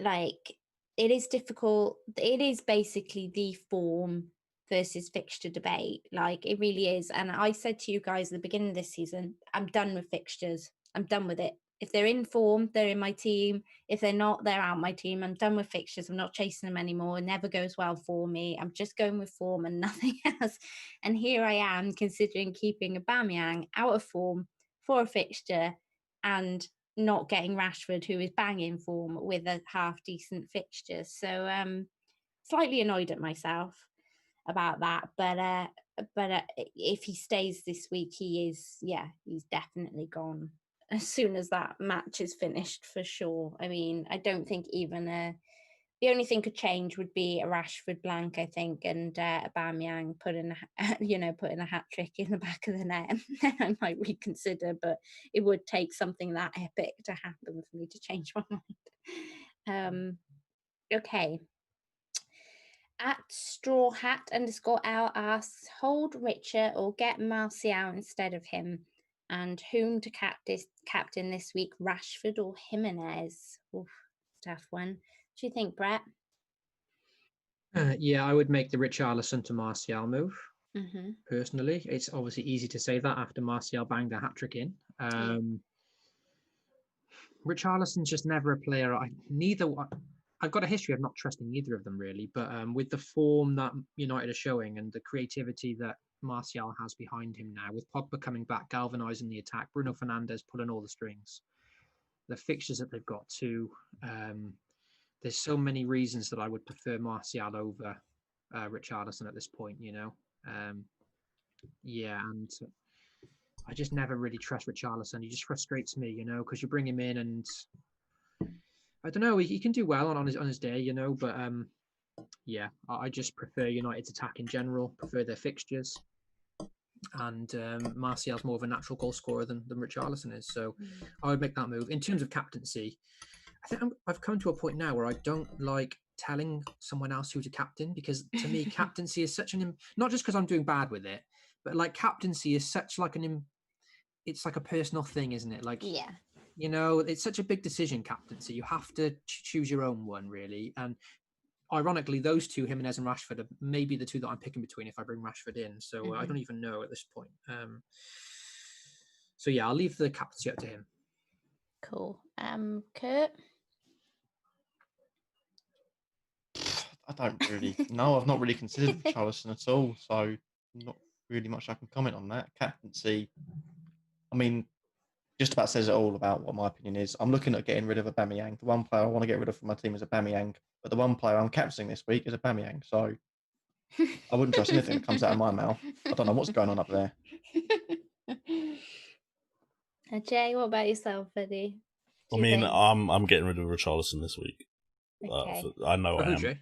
like it is difficult. It is basically the form versus fixture debate. Like it really is. And I said to you guys at the beginning of this season, I'm done with fixtures. I'm done with it. If they're in form, they're in my team. If they're not, they're out my team. I'm done with fixtures. I'm not chasing them anymore. It never goes well for me. I'm just going with form and nothing else. And here I am considering keeping Aubameyang out of form for a fixture and not getting Rashford, who is banging form, with a half decent fixture. So slightly annoyed at myself about that. But if he stays this week, he's definitely gone as soon as that match is finished for sure. I mean, I don't think even the only thing could change would be a Rashford blank, I think, and Aubameyang putting a hat trick in the back of the net. I might reconsider, but it would take something that epic to happen for me to change my mind. Okay. At Straw Hat _L asks, hold Richard or get Martial instead of him, and whom to captain this week, Rashford or Jimenez? Oof, tough one. What do you think, Brett? Yeah, I would make the Richarlison to Martial move. Personally, it's obviously easy to say that after Martial banged a hat trick in. Richarlison's just never a player. I've got a history of not trusting either of them really, but with the form that United are showing and the creativity that Martial has behind him now, with Pogba coming back, galvanising the attack, Bruno Fernandes pulling all the strings, the fixtures that they've got too. There's so many reasons that I would prefer Martial over Richarlison at this point, and I just never really trust Richarlison. He just frustrates me, because you bring him in and I don't know, he can do well on his day, but I just prefer United's attack in general, prefer their fixtures. And Martial's more of a natural goal scorer than Richarlison is. So I would make that move. In terms of captaincy, I think I've come to a point now where I don't like telling someone else who to captain, because to me, captaincy is such not just because I'm doing bad with it, but like captaincy is such like it's like a personal thing, isn't it? Like, it's such a big decision, captaincy. You have to choose your own one, really. And ironically, those two, Jimenez and Rashford, are maybe the two that I'm picking between if I bring Rashford in. So I don't even know at this point. So yeah, I'll leave the captaincy up to him. Cool. Kurt? I don't really know. I've not really considered Richarlison at all, so not really much I can comment on that. Captaincy, I mean, just about says it all about what my opinion is. I'm looking at getting rid of Aubameyang. The one player I want to get rid of from my team is Aubameyang, but the one player I'm captaining this week is Aubameyang, so I wouldn't trust anything that comes out of my mouth. I don't know what's going on up there. Jay, what about yourself, buddy? I mean, I'm getting rid of Richarlison this week. Okay. I know For I who, am. Jay?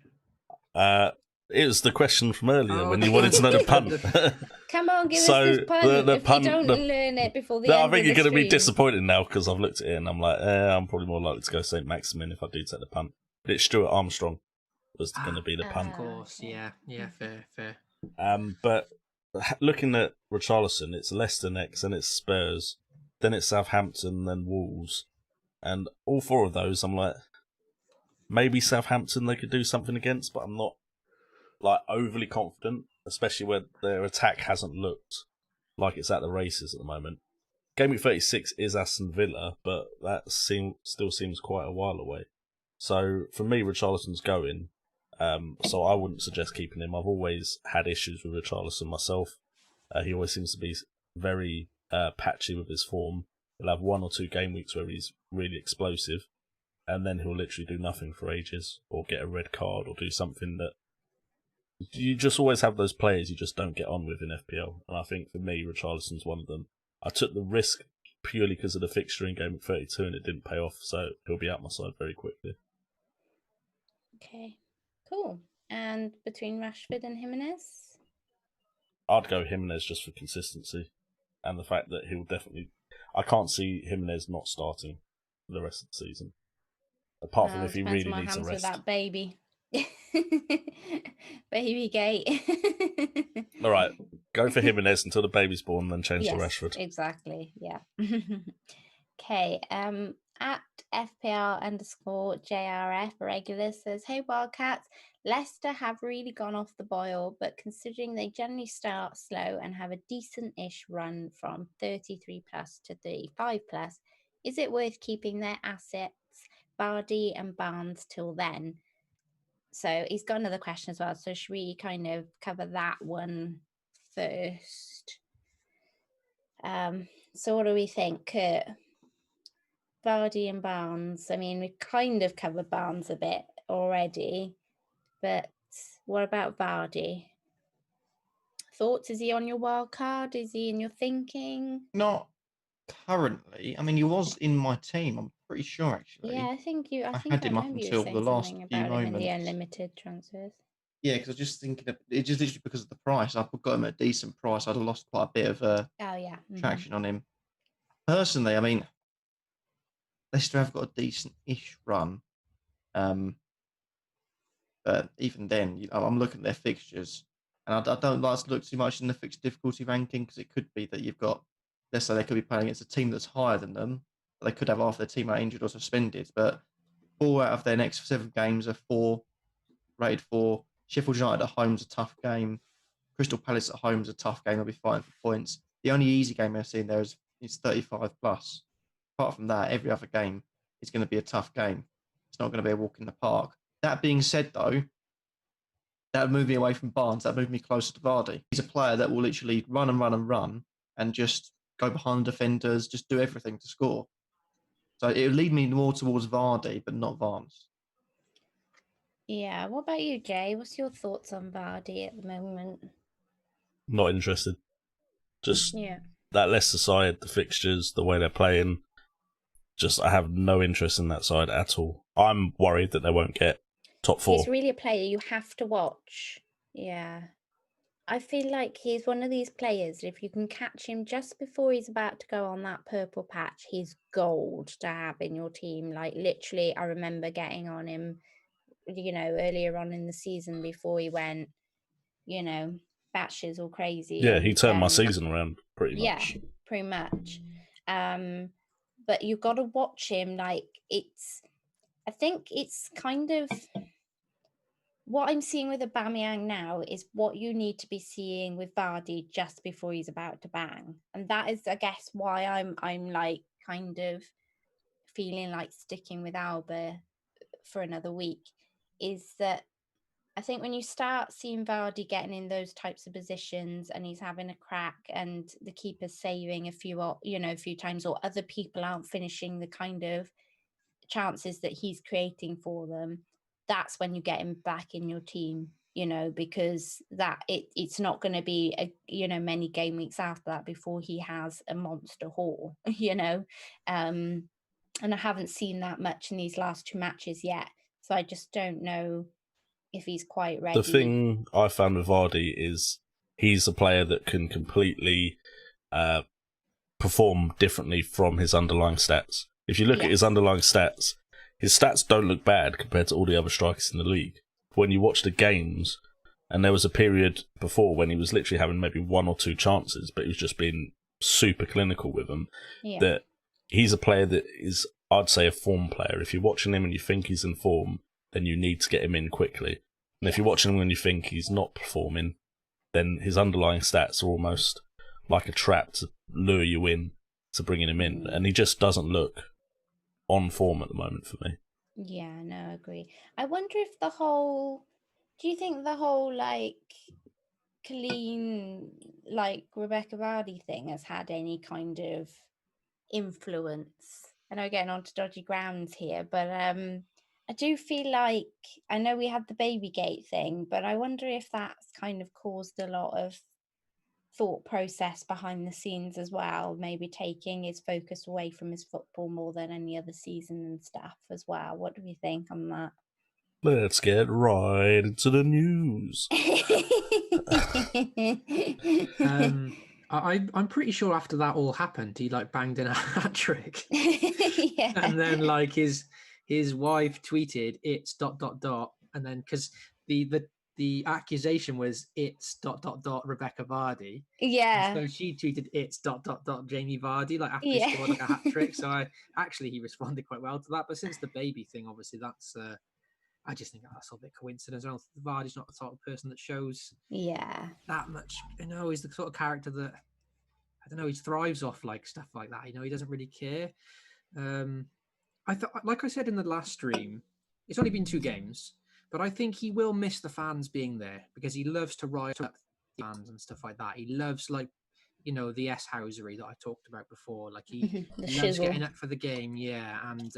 It was the question from earlier when you okay. wanted to know the punt. Come on, give So, us this punt. the If punt- you don't the- learn it before the No, end I think of you're the going to be stream. disappointed now because I've looked at it and I'm like, I'm probably more likely to go St. Maximin if I do take the punt. But it's Stuart Armstrong was going to be the punt. Of course, okay. yeah, fair. But looking at Richarlison, it's Leicester next, and it's Spurs, then it's Southampton, then Wolves, and all four of those, I'm like, maybe Southampton they could do something against, but I'm not like overly confident, especially when their attack hasn't looked like it's at the races at the moment. Gameweek 36 is Aston Villa, but that still seems quite a while away. So for me, Richarlison's going. So I wouldn't suggest keeping him. I've always had issues with Richarlison myself. He always seems to be very patchy with his form. He'll have 1 or 2 game weeks where he's really explosive, and then he'll literally do nothing for ages, or get a red card, or do something that you just always have those players you just don't get on with in FPL. And I think for me, Richarlison's one of them. I took the risk purely because of the fixture in Game 32, and it didn't pay off, so he'll be out my side very quickly. Okay, cool. And between Rashford and Jimenez? I'd go Jimenez just for consistency, and the fact that he'll definitely... I can't see Jimenez not starting for the rest of the season. Apart from if he really needs a rest. With that baby. Baby gate. All right, go for Jimenez until the baby's born, then change to Rashford. Exactly, yeah. Okay, at FPL_JRF regular says, hey Wildcats, Leicester have really gone off the boil, but considering they generally start slow and have a decent-ish run from 33 plus to 35 plus, is it worth keeping their assets, Vardy and Barnes, till then? So he's got another question as well. So should we kind of cover that one first? So what do we think, Kurt? Vardy and Barnes. I mean, we've kind of covered Barnes a bit already, but what about Vardy? Thoughts? Is he on your wild card? Is he in your thinking? Not currently. I mean, he was in my team. I'm pretty sure, actually. Yeah, I think I had him up remember you until saying the last something few about him in the moments. unlimited transfers. Yeah, because I was just thinking of it, just literally because of the price. I got him at a decent price. I'd have lost quite a bit of traction on him. Personally, I mean, Leicester have got a decent-ish run. But even then, I'm looking at their fixtures, and I don't like to look too much in the fixture difficulty ranking because it could be that you've got, let's say they could be playing against a team that's higher than them. They could have half their team out injured or suspended, but 4 out of their next 7 games are rated 4. Sheffield United at home is a tough game. Crystal Palace at home is a tough game. They'll be fighting for points. The only easy game I've seen there is 35 plus. Apart from that, every other game is going to be a tough game. It's not going to be a walk in the park. That being said, though, that would move me away from Barnes. That would move me closer to Vardy. He's a player that will literally run and just go behind defenders, just do everything to score. So it would lead me more towards Vardy, but not Barnes. Yeah. What about you, Jay? What's your thoughts on Vardy at the moment? Not interested. Just that Leicester side, the fixtures, the way they're playing. Just I have no interest in that side at all. I'm worried that they won't get top 4. He's really a player you have to watch. Yeah. I feel like he's one of these players, if you can catch him just before he's about to go on that purple patch, he's gold to have in your team. Like, literally, I remember getting on him, earlier on in the season before he went, batshit all crazy. Yeah, he turned my season around pretty much. Yeah, pretty much. But you've got to watch him. Like, I think it's kind of what I'm seeing with Aubameyang now is what you need to be seeing with Vardy just before he's about to bang. And that is, I guess, why I'm like kind of feeling like sticking with Alba for another week, is that I think when you start seeing Vardy getting in those types of positions and he's having a crack and the keeper's saving a few times, or other people aren't finishing the kind of chances that he's creating for them, that's when you get him back in your team, because it's not going to be many game weeks after that before he has a monster haul. And I haven't seen that much in these last 2 matches yet, so I just don't know if he's quite ready. The thing I found with Vardy is he's a player that can completely perform differently from his underlying stats. If you look at his underlying stats, his stats don't look bad compared to all the other strikers in the league. When you watch the games, and there was a period before when he was literally having maybe 1 or 2 chances, but he was just being super clinical with them, that he's a player that is, I'd say, a form player. If you're watching him and you think he's in form, then you need to get him in quickly. And if you're watching him and you think he's not performing, then his underlying stats are almost like a trap to lure you in to bringing him in. And he just doesn't look on form at the moment for me. Yeah, no, I agree. I wonder if do you think the whole like clean, like Rebecca Vardy thing has had any kind of influence? I know we're getting onto dodgy grounds here, but I do feel like, I know we had the Babygate thing, but I wonder if that's kind of caused a lot of thought process behind the scenes as well, maybe taking his focus away from his football more than any other season and stuff as well. What do we think on that? Let's get right into the news. I'm pretty sure after that all happened, he like banged in a hat trick. Yeah. And then like his wife tweeted it's ... and then because the accusation was it's ... Rebecca Vardy. Yeah. And so she tweeted it's ... Jamie Vardy, like after he scored like a hat trick. So he responded quite well to that. But since the baby thing, obviously that's I just think that's a bit coincidence. I don't think Vardy's not the sort of person that shows that much. He's the sort of character that, I don't know, he thrives off like stuff like that. He doesn't really care. I thought, like I said in the last stream, it's only been 2 games, but I think he will miss the fans being there because he loves to rile up the fans and stuff like that. He loves the S-housery that I talked about before. Like he loves getting up for the game, and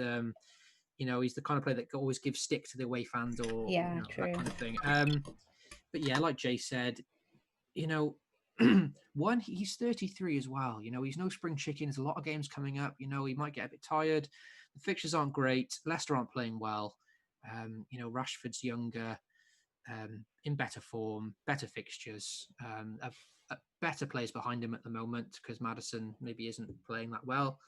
he's the kind of player that always gives stick to the away fans or that kind of thing. But yeah, like Jay said, one, he's 33 as well. He's no spring chicken. There's a lot of games coming up. He might get a bit tired. The fixtures aren't great. Leicester aren't playing well. Rashford's younger, in better form, better fixtures, better players behind him at the moment because Maddison maybe isn't playing that well.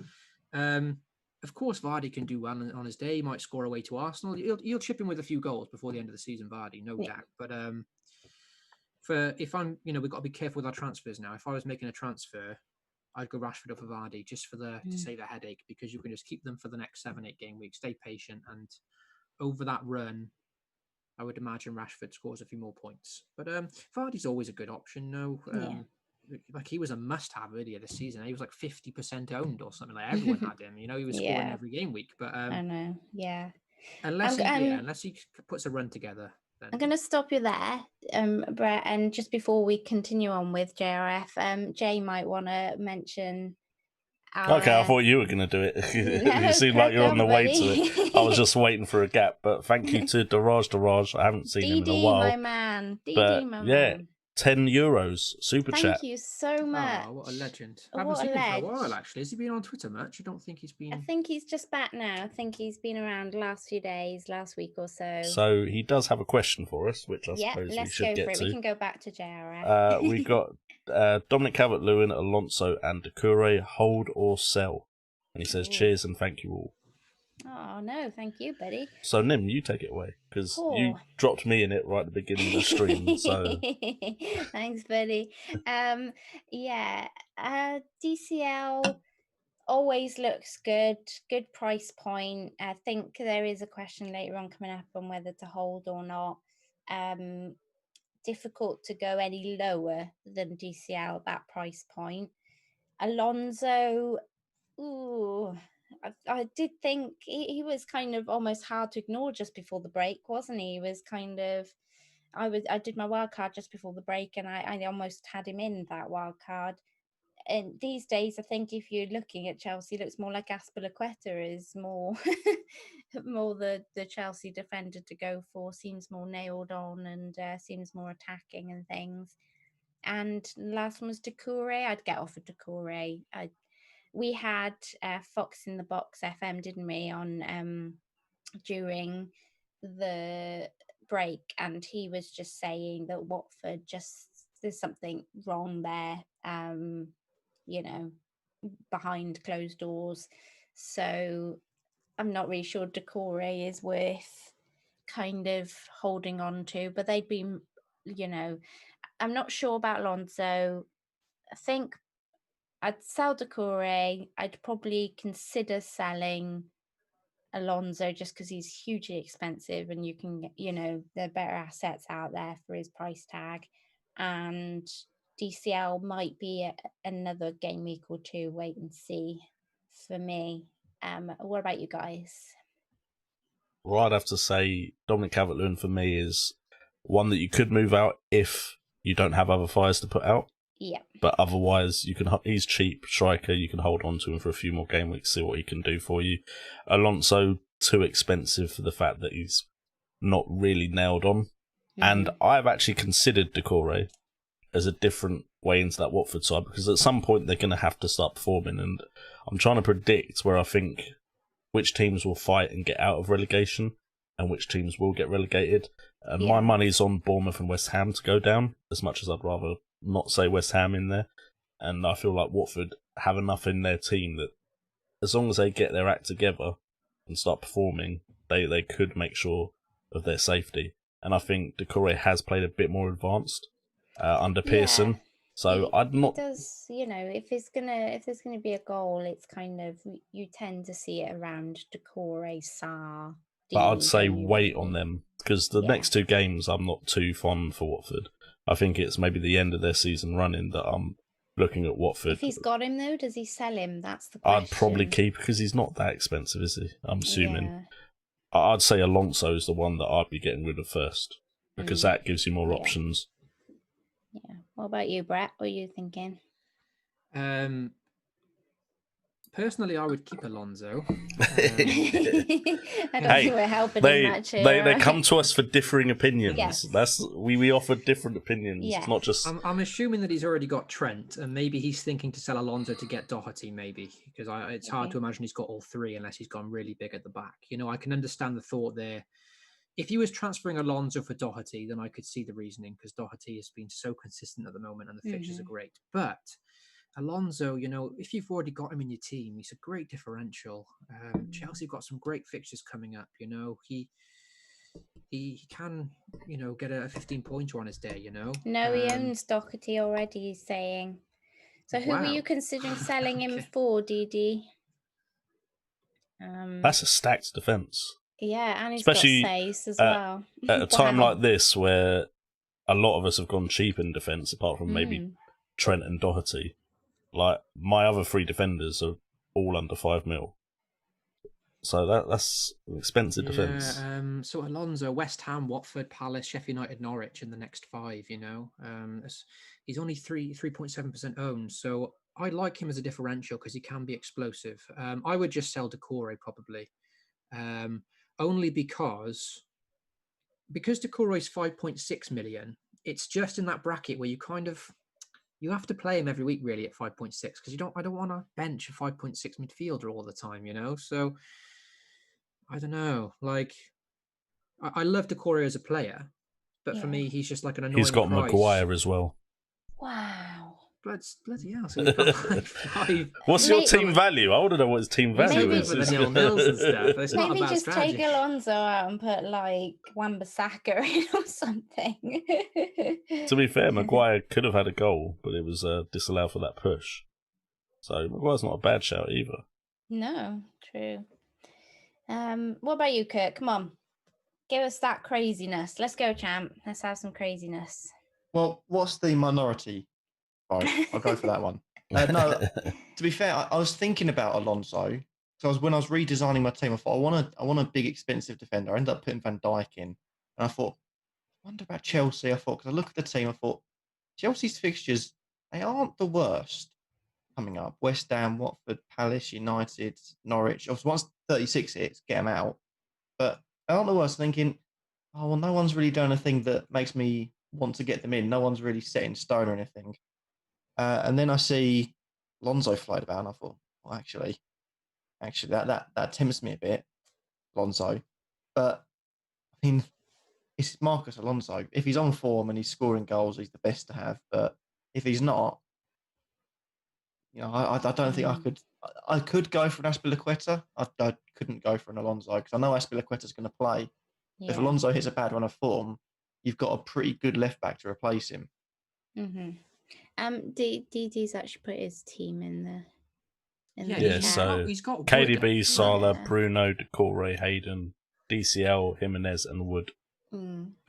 Of course, Vardy can do well on his day. He might score away to Arsenal. He'll chip in with a few goals before the end of the season, Vardy, no doubt. But we've got to be careful with our transfers now. If I was making a transfer, I'd go Rashford over Vardy just to save a headache, because you can just keep them for the next 7-8 game weeks. Stay patient, and over that run, I would imagine Rashford scores a few more points. But Vardy's always a good option. Like he was a must-have earlier this season. He was like 50% owned or something. Like everyone had him. He was scoring every game week. But I know. Yeah. Unless he puts a run together. Then. I'm going to stop you there, Brett. And just before we continue on with JRF, Jay might want to mention. Okay, I thought you were going to do it. You seem like you're on the way to it. I was just waiting for a gap. But thank you to Daraj. I haven't seen him in a while. my man. my man. €10 super chat. Thank you so much. Oh, what a legend. I haven't seen him for a while, actually. Has he been on Twitter much? I don't think he's been. I think he's just back now. I think he's been around last few days, last week or so. So he does have a question for us, which I suppose we should get to. We can go back to JRF. We got Dominic Calvert-Lewin, Alonso and Doucouré, hold or sell. And he says, cheers and thank you all. Oh, no, thank you, buddy. So, Nim, you take it away, because you dropped me in it right at the beginning of the stream. So thanks, buddy. DCL always looks good price point. I think there is a question later on coming up on whether to hold or not. difficult to go any lower than DCL at that price point. Alonso, ooh, I did think he was kind of almost hard to ignore just before the break, wasn't he? He was kind of, I did my wild card just before the break, and I almost had him in that wild card. And these days, I think if you're looking at Chelsea, it looks more like Aspilicueta is more more the Chelsea defender to go for. Seems more nailed on and seems more attacking and things. And last one was Doucouré. I'd get off of Doucouré. We had Fox in the Box FM, didn't we, on during the break, and he was just saying that Watford there's something wrong there. You know, behind closed doors. So I'm not really sure Doucouré is worth kind of holding on to, but they'd be, you know, I'm not sure about Alonso. I think I'd sell Doucouré. I'd probably consider selling Alonso just because he's hugely expensive and you can get, there are better assets out there for his price tag. And DCL might be another game week or two, wait and see for me. What about you guys? Well, I'd have to say Dominic Calvert-Lewin for me is one that you could move out if you don't have other fires to put out. Yeah. But otherwise, he's cheap striker. You can hold on to him for a few more game weeks, see what he can do for you. Alonso, too expensive for the fact that he's not really nailed on. Mm-hmm. And I've actually considered Doucouré as a different way into that Watford side because at some point they're going to have to start performing. And I'm trying to predict where I think which teams will fight and get out of relegation and which teams will get relegated. My money's on Bournemouth and West Ham to go down, as much as I'd rather not say West Ham in there. And I feel like Watford have enough in their team that as long as they get their act together and start performing, they could make sure of their safety. And I think Doucouré has played a bit more advanced under Pearson. So I'd not. It does, if there's gonna be a goal, it's kind of you tend to see it around Doucouré, Sarr. But I'd say wait on them because the next two games I'm not too fond for Watford. I think it's maybe the end of their season running that I'm looking at Watford. If he's got him though, does he sell him? That's the question. I'd probably keep because he's not that expensive, is he? I'm assuming. Yeah. I'd say Alonso is the one that I'd be getting rid of first because that gives you more options. Yeah. What about you, Brett? What are you thinking? Personally, I would keep Alonso. I don't think we're helping him much here. They come to us for differing opinions. Yes. We offer different opinions. Yes. It's not just. I'm assuming that he's already got Trent, and maybe he's thinking to sell Alonso to get Doherty. Maybe because it's hard to imagine he's got all three unless he's gone really big at the back. I can understand the thought there. If he was transferring Alonso for Doherty, then I could see the reasoning because Doherty has been so consistent at the moment and the fixtures are great. But Alonso, if you've already got him in your team, he's a great differential. Chelsea got some great fixtures coming up. He can, get a 15-pointer on his day. No, he owns Doherty already. He's saying. So who were you considering selling him for, DD? That's a stacked defence. Yeah, and he's especially got Sace as well. At a time like this where a lot of us have gone cheap in defence, apart from maybe Trent and Doherty. Like, my other three defenders are all under 5 mil. So that's an expensive defence. So Alonso, West Ham, Watford, Palace, Sheffield United, Norwich in the next 5, he's only 3.7% owned. So I like him as a differential because he can be explosive. I would just sell Doucouré probably. Only because Doucouré is 5.6 million, it's just in that bracket where you have to play him every week really at 5.6 because I don't want to bench a 5.6 midfielder all the time, So I don't know. Like I love Doucouré as a player, but for me he's just like an annoying. He's got price. Maguire as well. Wow. Bloody hell! So you've got like 5. What's your team value? I want to know what his team value is. Maybe and stuff. It's not maybe a bad just strategy. take Alonso out and put like Wan-Bissaka in or something. To be fair, Maguire could have had a goal, but it was disallowed for that push. So Maguire's not a bad shout either. No, true. What about you, Kurt? Come on. Give us that craziness. Let's go, champ. Let's have some craziness. Well, what's the minority vote? I'll go for that one. No, to be fair, I was thinking about Alonso. So when I was redesigning my team, I thought I want a big expensive defender. I ended up putting Van Dijk in, and I thought, I wonder about Chelsea. I thought, because I look at the team, I thought Chelsea's fixtures, they aren't the worst coming up. West Ham, Watford, Palace, United, Norwich. Obviously, once 36 hits, get them out. But they aren't the worst. Thinking, oh well, no one's really done anything that makes me want to get them in. No one's really set in stone or anything. And then I see Lonzo float about, and I thought, well, actually, that tempts me a bit, Lonzo. But I mean, it's Marcus Alonso. If he's on form and he's scoring goals, he's the best to have. But if he's not, I don't think I could. I could go for an Azpilicueta. I couldn't go for an Alonso because I know Azpilicueta's going to play. Yeah. If Alonso hits a bad run of form, you've got a pretty good left back to replace him. DD's actually put his team in the. So he's got KDB, Salah, Bruno, Decore, Hayden, DCL, Jimenez, and Wood. I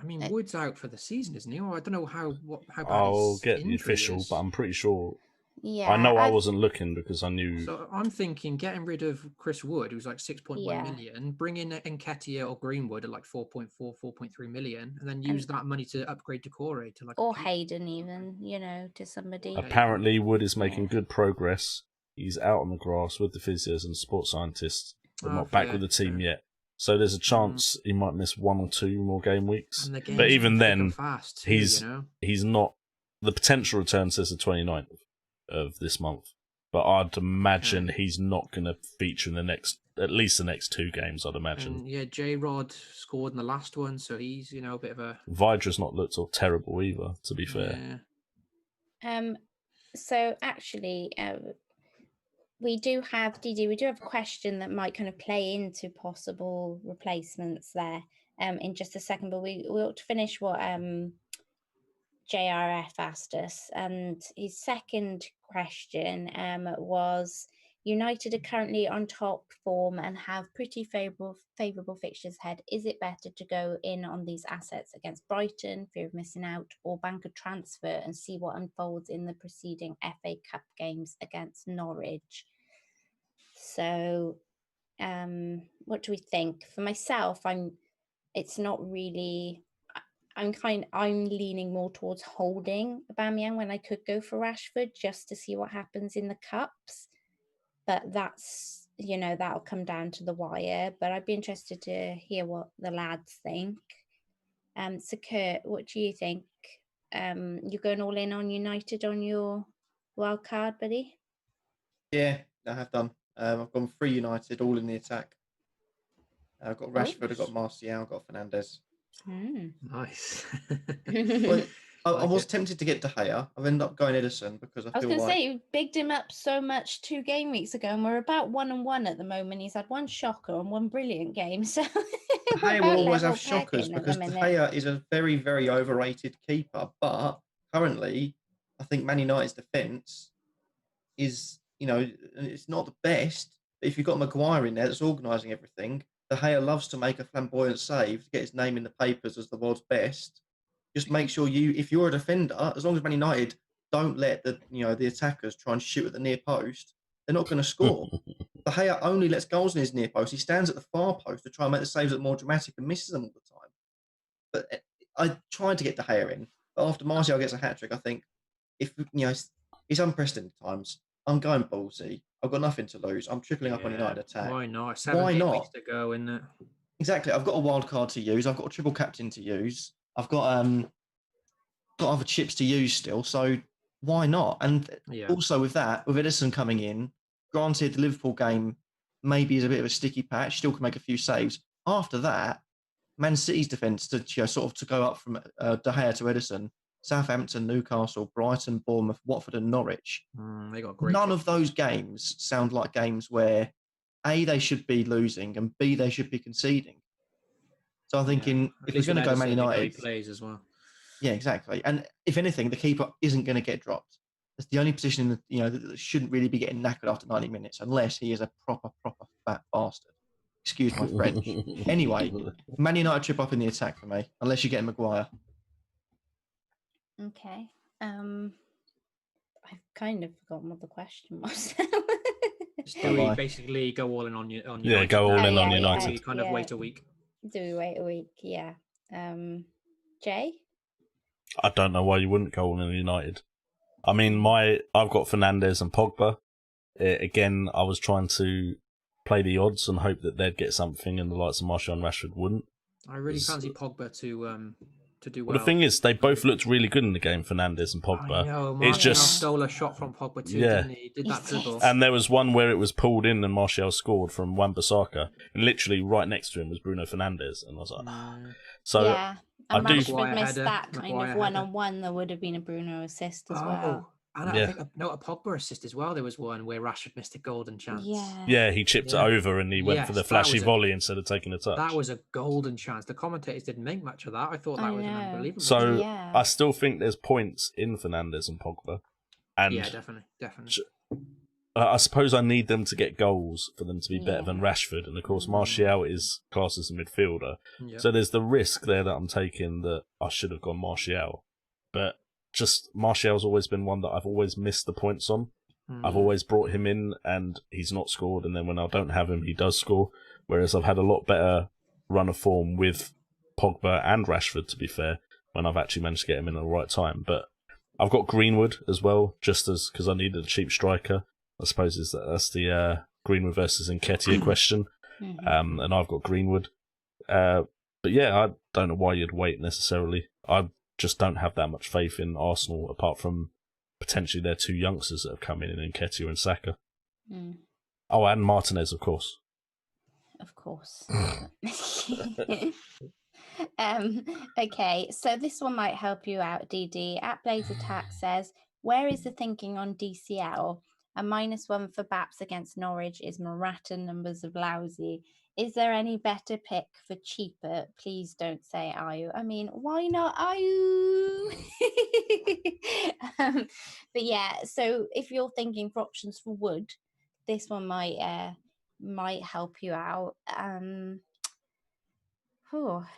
mean, Wood's out for the season, isn't he? Or I don't know how bad I'll his get the injury official, is. but I'm pretty sure. Yeah, I know I wasn't looking because I knew. So I'm thinking getting rid of Chris Wood, who's like 6.1 million, bring in Nketiah or Greenwood at like 4.3 million, and then use that money to upgrade Decore to like. Or Hayden, even, to somebody. Apparently, Wood is making good progress. He's out on the grass with the physios and sports scientists, but not back with the team yet. So there's a chance he might miss 1 or 2 more game weeks. But even then, he's not. The potential return says the 29th of this month. But I'd imagine he's not going to feature in at least the next 2 games, I'd imagine. And J-Rod scored in the last one, so he's, a bit of a... Vidra's not looked all terrible either, to be fair. Yeah. So actually, we do have a question that might kind of play into possible replacements there in just a second, but we'll finish what JRF asked us. And his second question was, United are currently on top form and have pretty favourable fixtures ahead. Is it better to go in on these assets against Brighton, fear of missing out, or bank a transfer and see what unfolds in the preceding FA Cup games against Norwich? So, what do we think? For myself, I'm leaning more towards holding Aubameyang when I could go for Rashford just to see what happens in the cups. But that's, that'll come down to the wire. But I'd be interested to hear what the lads think. So Kurt, what do you think? You going all in on United on your wild card, buddy? Yeah, I have done. I've gone 3 United, all in the attack. I've got Rashford, I've got Martial, I've got Fernandes. Nice. Well, I was tempted to get De Gea. I've ended up going Edison because I feel like... I was going to say, you bigged him up so much 2 game weeks ago, and we're about 1-1 at the moment. He's had 1 shocker and 1 brilliant game. So De Gea will always have shockers because De Gea is a very, very overrated keeper. But currently, I think Man United's defence is, it's not the best. But if you've got Maguire in there that's organising everything, De Gea loves to make a flamboyant save to get his name in the papers as the world's best. Just make sure if you're a defender, as long as Man United don't let the attackers try and shoot at the near post, they're not going to score. De Gea only lets goals in his near post. He stands at the far post to try and make the saves look more dramatic and misses them all the time. But I tried to get De Gea in, but after Martial gets a hat-trick, I think it's unprecedented times. I'm going ballsy. I've got nothing to lose. I'm tripling up on United attack. Why not? 7 weeks to go, isn't it? Exactly. I've got a wild card to use. I've got a triple captain to use. I've got other chips to use still. So why not? And also with Edison coming in, granted the Liverpool game maybe is a bit of a sticky patch, still can make a few saves. After that, Man City's defence to go up from De Gea to Edison, Southampton, Newcastle, Brighton, Bournemouth, Watford, and Norwich. They got great. None of those games sound like games where A, they should be losing, and B, they should be conceding. So I'm thinking if he's going to go Man United, he plays as well. Yeah, exactly. And if anything, the keeper isn't going to get dropped. It's the only position that shouldn't really be getting knackered after 90 minutes, unless he is a proper fat bastard. Excuse my French. Anyway, Man United trip up in the attack for me, unless you get Maguire. Okay. I've kind of forgotten what the question was. Do we basically go all in on United? Yeah, go all in on Or United. do we kind of wait a week? Do we wait a week? Yeah. Jay? I don't know why you wouldn't go all in on United. I mean, I've got Fernandes and Pogba. Again, I was trying to play the odds and hope that they'd get something, and the likes of Martial and Rashford wouldn't. I really fancy Pogba to do well. Well, the thing is, they both looked really good in the game, Fernandes and Pogba. I know, it's just stole a shot from Pogba too, didn't he? Did that dribble. And there was one where it was pulled in and Martial scored from Wan-Bissaka, and literally right next to him was Bruno Fernandes, and I was like, so yeah. And I do. Rashford missed that kind of one-on-one. There would have been a Bruno assist as well. And I think a Pogba assist as well. There was one where Rashford missed a golden chance. Yeah, he chipped it over and he went for the flashy volley instead of taking a touch. That was a golden chance. The commentators didn't make much of that. I thought that was an unbelievable. So I still think there's points in Fernandes and Pogba. And yeah, definitely. I suppose I need them to get goals for them to be better than Rashford. And of course, Martial is classed as a midfielder. Yep. So there's the risk there that I'm taking that I should have gone Martial. But just Martial's always been one that I've always missed the points on. I've always brought him in and he's not scored, and then when I don't have him, he does score. Whereas I've had a lot better run of form with Pogba and Rashford, to be fair, when I've actually managed to get him in at the right time. But I've got Greenwood as well, just as because I needed a cheap striker. I suppose that's the Greenwood versus Nketiah question. And I've got Greenwood. But yeah, I don't know why you'd wait necessarily. I just don't have that much faith in Arsenal, apart from potentially their two youngsters that have come in Nketiah and Saka. Oh, and Martinez, of course. Of course. Okay, so this one might help you out, DD. At Blaze Attack says, where is the thinking on DCL? A -1 for Baps against Norwich is Morata numbers of lousy. Is there any better pick for cheaper? Please don't say Ayu. I mean, why not Ayu? But yeah, so if you're thinking for options for Wood, this one might help you out.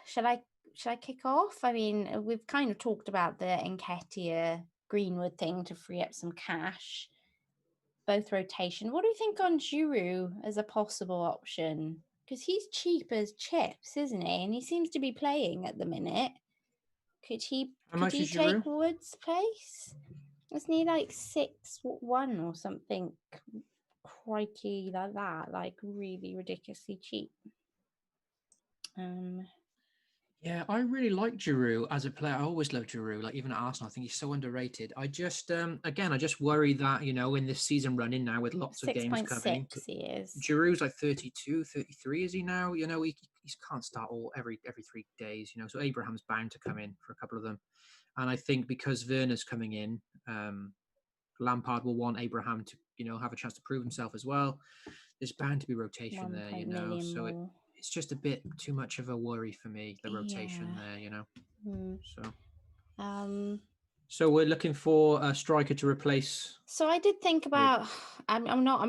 Should I kick off? I mean, we've kind of talked about the Nketiah Greenwood thing to free up some cash. Both rotation. What do you think on Giroud as a possible option? Because he's cheap as chips, isn't he? And he seems to be playing at the minute. Could he take Wood's place? Isn't he like 6'1" or something? Crikey, like that, like really ridiculously cheap. Yeah, I really like Giroud as a player. I always love Giroud. Like even at Arsenal, I think he's so underrated. I just, again, I just worry that, in this season running now with lots of games coming, 6.6 he is. Giroud's like 32, 33, is he now? He can't start every 3 days, So Abraham's bound to come in for a couple of them. And I think because Werner's coming in, Lampard will want Abraham to, have a chance to prove himself as well. There's bound to be rotation there, So it's just a bit too much of a worry for me, the rotation there, So we're looking for a striker to replace. So I did think about. I'm not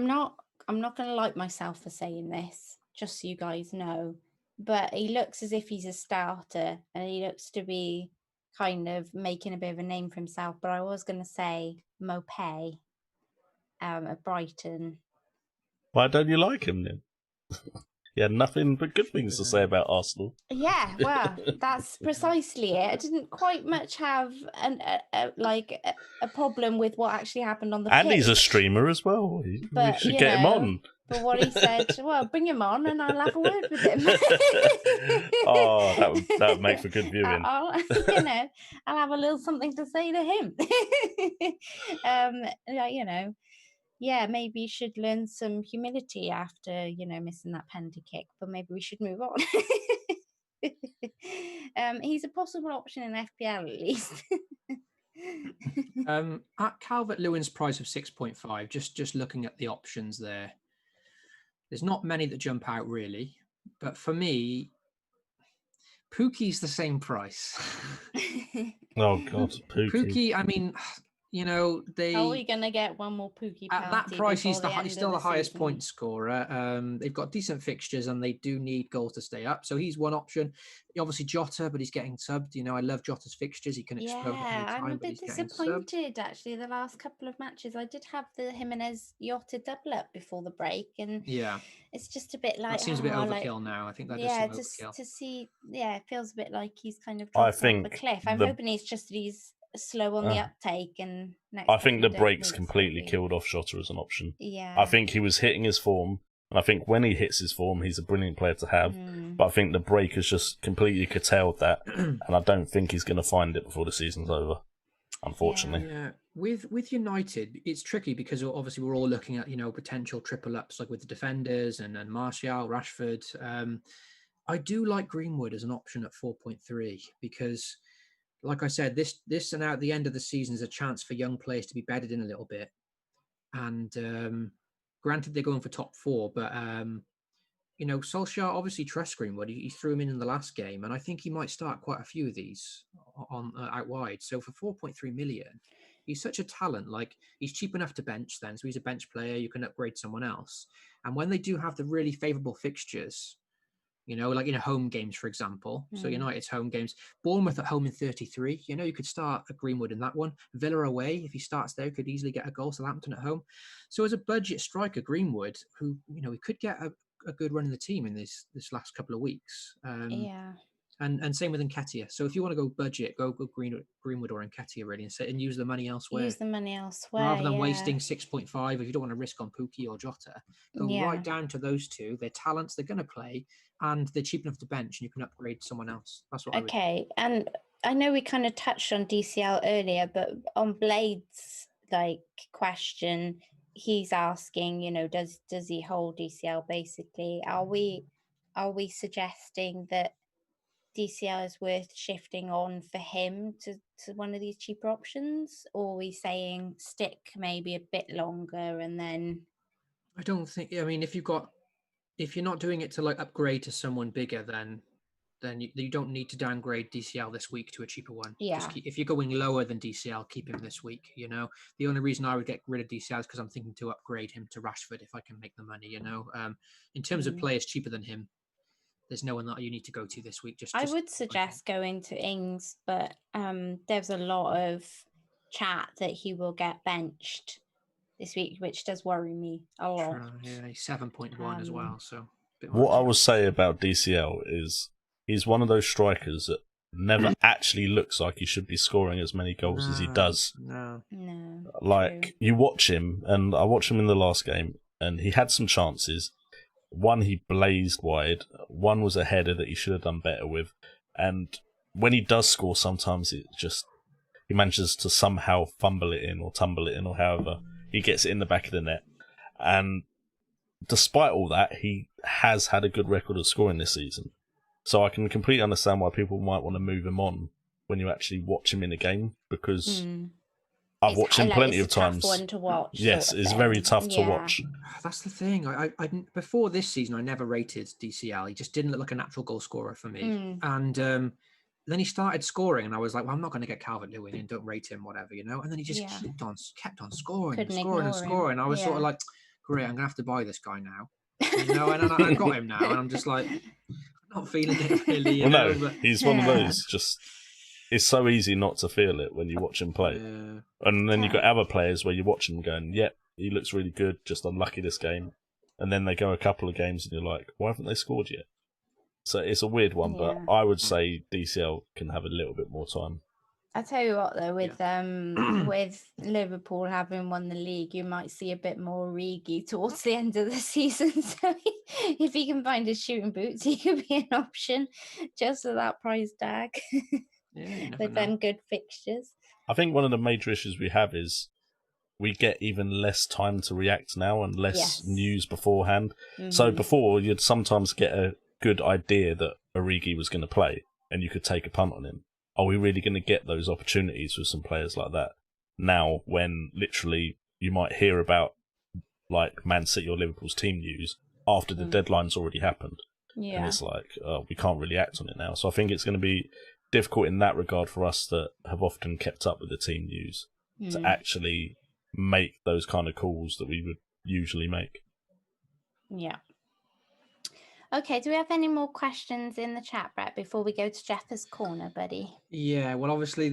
going to like myself for saying this, just so you guys know. But he looks as if he's a starter, and he looks to be kind of making a bit of a name for himself. But I was going to say Mopé at Brighton. Why don't you like him then? He had nothing but good things to say about Arsenal. Yeah, well, that's precisely it. I didn't quite much have a problem with what actually happened on the pitch. And he's a streamer as well. We should get him on. But what he said, well, bring him on and I'll have a word with him. Oh, that would make for good viewing. I'll have a little something to say to him. Yeah, maybe you should learn some humility after, missing that penalty kick, but maybe we should move on. He's a possible option in FPL at least. At Calvert-Lewin's price of 6.5, just looking at the options there, there's not many that jump out really, but for me, Pukki's the same price. Oh God, Pukki. Pukki, I mean, you know, Are we going to get one more Pookie at that penalty price, before he's the end still of the highest season? point scorer. They've got decent fixtures and they do need goals to stay up. So he's one option. Obviously Jota, but he's getting subbed. You know, I love Jota's fixtures. He can explode at any time, I'm a but he's bit getting subbed. disappointed actually. The last couple of matches, I did have the Jimenez Jota double up before the break, and it's just a bit like that seems a bit overkill now. I think that does seem overkill. To see, it feels a bit like he's kind of I dropped off think a cliff. I'm hoping he's slow on the uptake, and I think the breaks completely killed off Jota as an option. I think he was hitting his form, and I think when he hits his form, he's a brilliant player to have. But I think the break has just completely curtailed that, and I don't think he's going to find it before the season's over, unfortunately. Yeah. With United, it's tricky because obviously we're all looking at, you know, potential triple ups like with the defenders and Martial, Rashford. I do like Greenwood as an option at 4.3 because, like I said, this and at the end of the season is a chance for young players to be bedded in a little bit. And granted, they're going for top 4, but you know, Solskjaer obviously trusts Greenwood. He threw him in the last game, and I think he might start quite a few of these on out wide. So for 4.3 million, he's such a talent. Like, he's cheap enough to bench then, so he's a bench player. You can upgrade someone else. And when they do have the really favourable fixtures, you know, like in home games, for example. So United's home games, Bournemouth at home in 33. You know, you could start a Greenwood in that one. Villa away, if he starts there, could easily get a goal. Southampton at home. So as a budget striker, Greenwood, who, you know, he could get a good run in the team in this last couple of weeks. And same with Nketiah. So if you want to go budget, go Greenwood or Nketiah really, and use the money elsewhere. Use the money elsewhere rather than wasting 6.5. If you don't want to risk on Pookie or Jota, go right down to those two. They're talents. They're going to play, and they're cheap enough to bench, and you can upgrade someone else. That's what. Okay, and I know we kind of touched on DCL earlier, but on Blade's question, he's asking, you know, does he hold DCL? Basically, are we suggesting that DCL is worth shifting on for him to one of these cheaper options, or are we saying stick maybe a bit longer and then? I don't think. I mean, if you're not doing it to upgrade to someone bigger, then you don't need to downgrade DCL this week to a cheaper one. Yeah. If you're going lower than DCL, keep him this week. You know, the only reason I would get rid of DCL is because I'm thinking to upgrade him to Rashford if I can make the money. You know, in terms of players cheaper than him, there's no one that you need to go to this week. I would suggest going to Ings, but there's a lot of chat that he will get benched this week, which does worry me a lot. Yeah, he's 7.1 as well. So what I would say about DCL is he's one of those strikers that never actually looks like he should be scoring as many goals as he does. No. Like, you watch him, and I watched him in the last game, and he had some chances. One, he blazed wide. One was a header that he should have done better with. And when he does score, sometimes he manages to somehow fumble it in or tumble it in, or however he gets it in the back of the net. And despite all that, he has had a good record of scoring this season. So I can completely understand why people might want to move him on when you actually watch him in a game, because I've watched him plenty of times. Tough one to watch. Yes, it's very tough to watch. That's the thing. I before this season, I never rated DCL. He just didn't look like a natural goal scorer for me. And then he started scoring, and I was like, well, I'm not going to get Calvert-Lewin in, don't rate him, whatever, you know. And then he just kept on scoring and scoring. I was sort of like, great, I'm going to have to buy this guy now. You know, and I got him now, and I'm just like, I'm not feeling it really. He's one of those, just, it's so easy not to feel it when you watch him play. And then you've got other players where you watch him going, yep, he looks really good, just unlucky this game. And then they go a couple of games and you're like, why haven't they scored yet? So it's a weird one, but I would say DCL can have a little bit more time. I tell you what, though, with with Liverpool having won the league, you might see a bit more Origi towards the end of the season. So if he can find his shooting boots, he could be an option just for that price tag. With them good fixtures. I think one of the major issues we have is we get even less time to react now and less news beforehand. So before, you'd sometimes get a good idea that Origi was going to play and you could take a punt on him. Are we really going to get those opportunities with some players like that now, when literally you might hear about like Man City or Liverpool's team news after the deadline's already happened? And it's like, we can't really act on it now. So I think it's going to be difficult in that regard for us that have often kept up with the team news. to actually make those kind of calls that we would usually make. Yeah. Okay, do we have any more questions in the chat, Brett, before we go to Jeff's corner, buddy? Yeah, well, obviously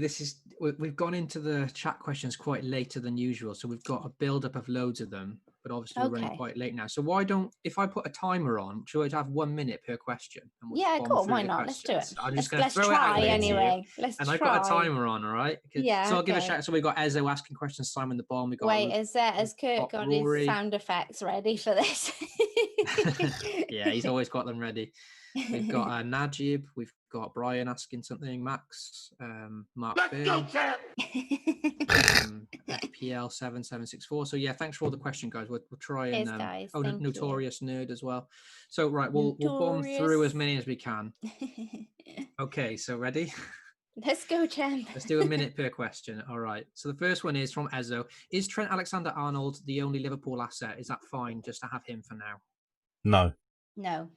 we've gone into the chat questions quite later than usual, so we've got a build-up of loads of them, but obviously we're running quite late now. So why don't, if I put a timer on, should I have 1 minute per question? And we'll Yeah, bomb cool. through Why the not? Let's do it. questions. I'm just going to Let's throw it out try there anyway. to you, Let's and try. I've got a timer on, all right? Yeah. So I'll give a shout. So we got Ezo asking questions, Simon the Bomb. We got Wait, has Kurt got Rory. his sound effects ready for this? Yeah, he's always got them ready. We've got Najib, we've got Brian asking something, Max, Mark Byrne, FPL 7764. So yeah, thanks for all the question, guys. We'll try and guys, Notorious Nerd as well. So right, we'll bomb through as many as we can. Okay, so ready? Let's go, Chen. Let's do a minute per question. All right. So the first one is from Ezo. Is Trent Alexander-Arnold the only Liverpool asset? Is that fine just to have him for now? No. No.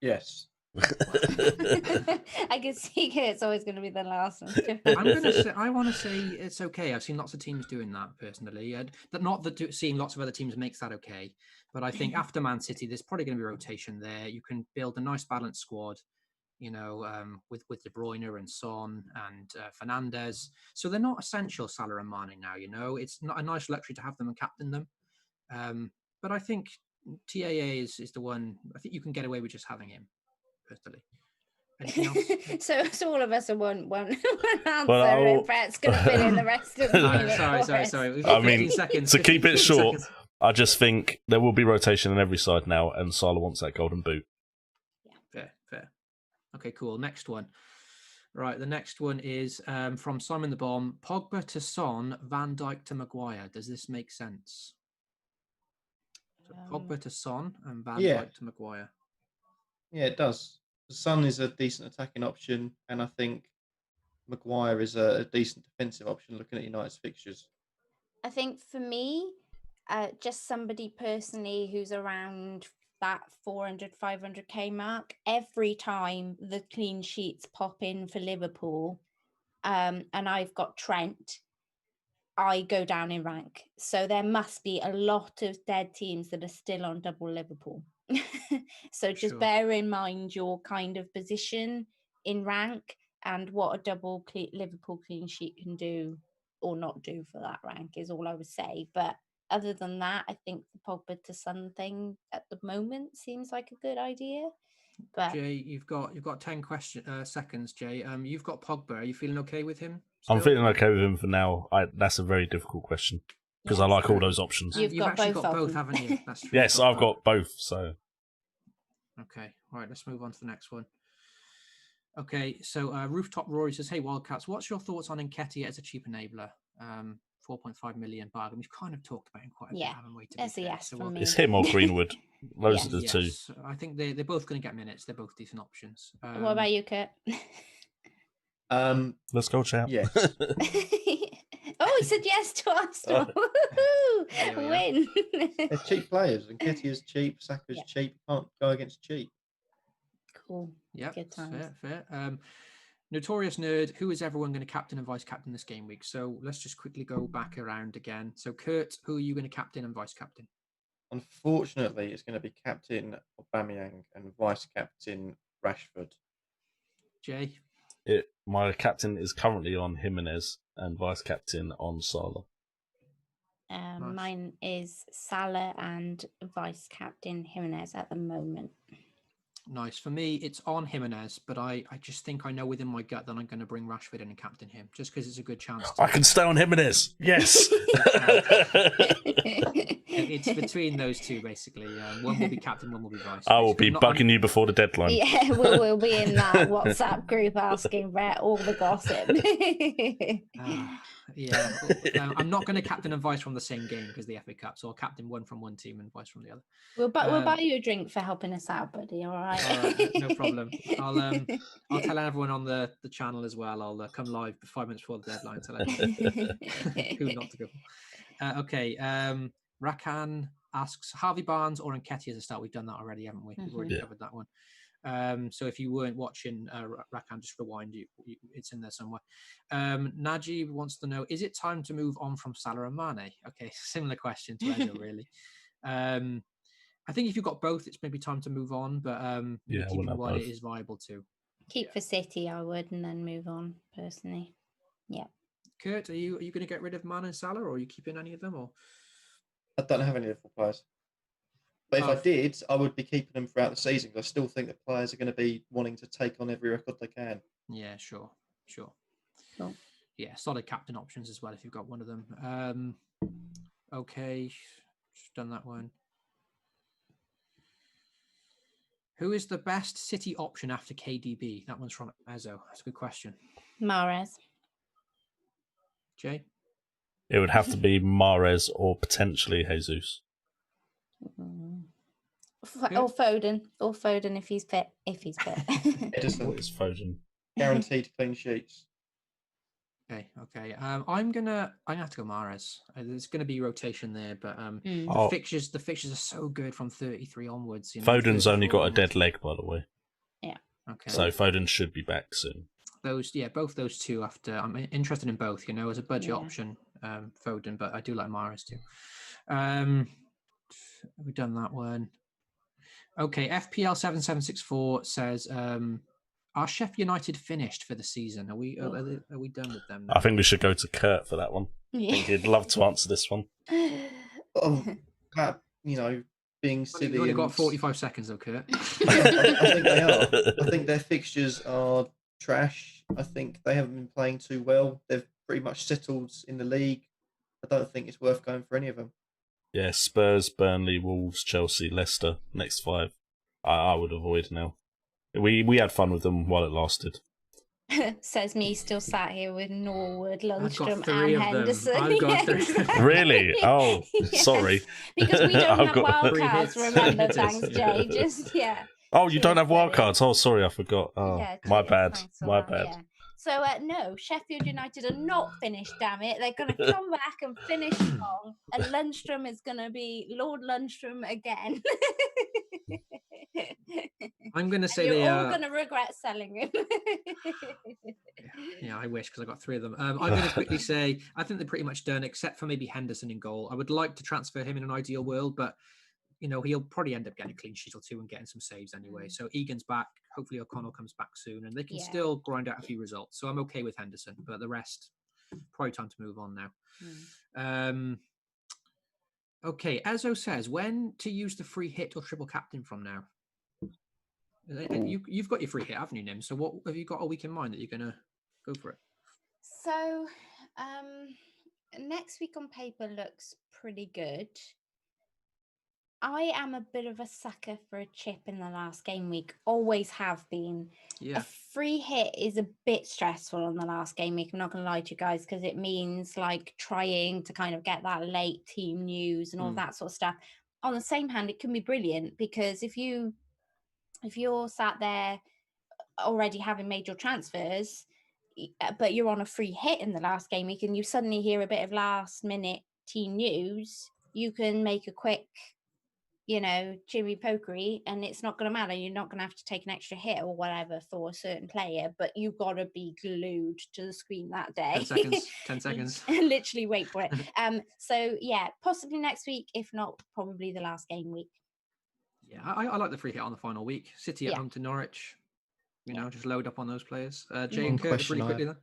Yes. I can see it's always going to be the last one. I want to say it's okay. I've seen lots of teams doing that personally. Not that seeing lots of other teams makes that okay, but I think after Man City, there's probably going to be rotation there. You can build a nice balanced squad, you know, with De Bruyne and Son and Fernandes. So they're not essential, Salah and Mane now. You know, it's not a nice luxury to have them and captain them. But I think TAA is the one. I think you can get away with just having him personally. Anything else? so all of us are one answer, and Brett's going to fill in the rest of the sorry. I mean, seconds, to keep it short, seconds. I just think there will be rotation on every side now, and Salah wants that golden boot. Yeah, fair. Okay, cool. Next one. Right, the next one is from Simon the Bomb. Pogba to Son, Van Dijk to Maguire. Does this make sense? So Pogba to Son and Van Dijk to Maguire. Yeah, it does. Son is a decent attacking option, and I think Maguire is a decent defensive option looking at United's fixtures. I think for me, just somebody personally who's around that 400, 500k mark, every time the clean sheets pop in for Liverpool, and I've got Trent, I go down in rank. So there must be a lot of dead teams that are still on double Liverpool. So just bear in mind your kind of position in rank and what a double Liverpool clean sheet can do or not do for that rank is all I would say. But other than that, I think the Pogba to Son thing at the moment seems like a good idea. But Jay, you've got 10 seconds, Jay. You've got Pogba. Are you feeling okay with him still? I'm feeling okay with him for now. That's a very difficult question because I like all those options. You've actually got both, haven't you? That's true. Yes, I've got both. So okay, all right. Let's move on to the next one. Okay, so Rooftop Rory says, "Hey Wildcats, what's your thoughts on Nketiah as a cheap enabler? 4.5 million bargain. We've kind of talked about him quite a bit, haven't we? That's a yes from me. It's him or Greenwood. Those are the two. I think they're both going to get minutes. They're both decent options. What about you, Kurt? Let's go, champ. Yes. Oh, he said yes to Arsenal. Win. They're cheap players. Nketiah's cheap. Saka's cheap. Can't go against cheap. Cool. Yeah, good times. Fair. Notorious Nerd, who is everyone going to captain and vice captain this game week? So let's just quickly go back around again. So Kurt, who are you going to captain and vice captain? Unfortunately, it's going to be captain Aubameyang and vice captain Rashford. Jay? My captain is currently on Jimenez and vice captain on Salah. Nice. Mine is Salah and vice captain Jimenez at the moment. Nice. For me, it's on Jimenez, but I just think I know within my gut that I'm going to bring Rashford in and captain him, just because it's a good chance. I can stay on Jimenez. Yes. It's between those two, basically. One will be captain, one will be vice. I will be bugging you before the deadline. Yeah, we'll be in that WhatsApp group asking Brett all the gossip. I'm not going to captain and vice from the same game because the FA Cup, so I'll captain one from one team and vice from the other. We'll buy you a drink for helping us out, buddy. All right. All right, no problem. I'll tell everyone on the channel as well. I'll come live 5 minutes before the deadline to let who not to go. Okay. Rakan asks Harvey Barnes or Nketiah as a start. We've done that already, haven't we? We've already covered that one. So if you weren't watching Rakan, just rewind. It's in there somewhere. Najib wants to know: is it time to move on from Salah and Mane? Okay, similar question to Ezo, really. I think if you've got both, it's maybe time to move on. But keeping one, it is viable too. Keep for City, I would, and then move on personally. Yeah. Kurt, are you going to get rid of Mane and Salah, or are you keeping any of them? Or I don't have any Liverpool players. But if I did, I would be keeping them throughout the season because I still think that players are going to be wanting to take on every record they can. Yeah, sure. Cool. Yeah, solid captain options as well if you've got one of them. Okay, just done that one. Who is the best City option after KDB? That one's from Ezo. That's a good question. Mahrez. Jay? It would have to be Mahrez or potentially Jesus. Or Foden. Or Foden if he's fit. Edison. What is Foden? Guaranteed clean sheets. Okay. I'm gonna have to go Mahrez. There's gonna be rotation there, but the fixtures are so good from 33 onwards. Foden's only got a dead leg, by the way. Yeah. Okay. So Foden should be back soon. Both those two. After I'm interested in both. As a budget option, Foden, but I do like Mahrez too. We've done that one. Okay, FPL 7764 says, "Are Sheffield United finished for the season? Are we done with them now?" I think we should go to Kurt for that one. I think he'd love to answer this one. Being silly. You've only got 45 seconds, though, Kurt. I think they are. I think their fixtures are trash. I think they haven't been playing too well. They've pretty much settled in the league. I don't think it's worth going for any of them. Yeah, Spurs, Burnley, Wolves, Chelsea, Leicester, next 5. I would avoid now. We had fun with them while it lasted. Says me, still sat here with Norwood, Lundstrom, and Henderson. I've got 3. Really? Oh, Yes. Sorry. Because we don't have got 3 wildcards, hits. remember, thanks, Jay. Oh, you don't have wildcards? Oh, sorry, I forgot. Oh, my bad. My bad. Yeah. So, no, Sheffield United are not finished, damn it. They're going to come back and finish strong. And Lundstrom is going to be Lord Lundstrom again. I'm going to say they are are all going to regret selling him. Yeah, I wish, because I got 3 of them. I'm going to quickly say I think they're pretty much done, except for maybe Henderson in goal. I would like to transfer him in an ideal world, but he'll probably end up getting a clean sheet or 2 and getting some saves anyway. So Egan's back. Hopefully O'Connell comes back soon, and they can still grind out a few results. So I'm okay with Henderson, but the rest, probably time to move on now. Okay, Ezo says, when to use the free hit or triple captain from now? You've got your free hit, haven't you, Nim? So what have you got a week in mind that you're going to go for it? So next week on paper looks pretty good. I am a bit of a sucker for a chip in the last game week. Always have been. Yeah. A free hit is a bit stressful on the last game week. I'm not going to lie to you guys, because it means trying to kind of get that late team news and all that sort of stuff. On the same hand, it can be brilliant, because if you're sat there already having made your transfers, but you're on a free hit in the last game week and you suddenly hear a bit of last minute team news, you can make a quick Jimmy Pokery, and it's not going to matter. You're not going to have to take an extra hit or whatever for a certain player, but you've got to be glued to the screen that day. 10 seconds. Literally wait for it. So yeah, possibly next week, if not probably the last game week. Yeah, I like the free hit on the final week. City at home to Norwich. Just load up on those players. Jay and Kurt, really quickly then.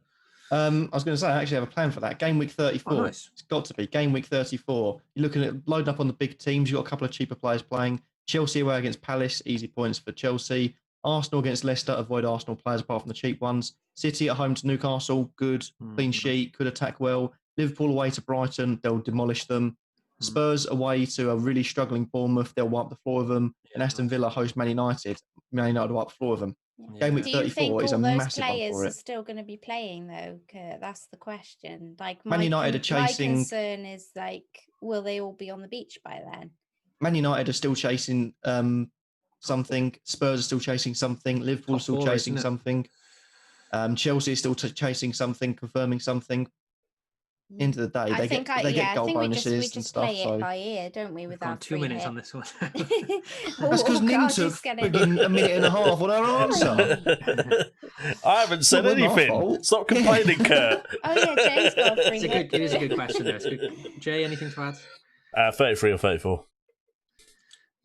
I was going to say, I actually have a plan for that. Game week 34. Oh, nice. It's got to be game week 34. You're looking at loading up on the big teams. You've got a couple of cheaper players playing. Chelsea away against Palace, easy points for Chelsea. Arsenal against Leicester, avoid Arsenal players apart from the cheap ones. City at home to Newcastle, good, clean sheet, could attack well. Liverpool away to Brighton, they'll demolish them. Spurs away to a really struggling Bournemouth, they'll wipe the floor of them. And Aston Villa host Man United, Man United will wipe the floor of them. Yeah. Game week 34 is a massive one for it. Do you think all those players are still going to be playing, though, Kurt? That's the question. Man United are chasing... My concern is, will they all be on the beach by then? Man United are still chasing something. Spurs are still chasing something. Liverpool still chasing something. Chelsea is still chasing something, confirming something. end of the day, they get goal bonuses we and just stuff. play So it by ear, don't we? We've With our gone 2 free minutes hit. on this one. that's because Nin took friggin' a minute and a half on our answer. I haven't said Not my anything. fault. Stop complaining, Kurt. Oh yeah, Jay's got a free hit. It is a good question, though. It's good. Jay, anything to add? 33 or 34.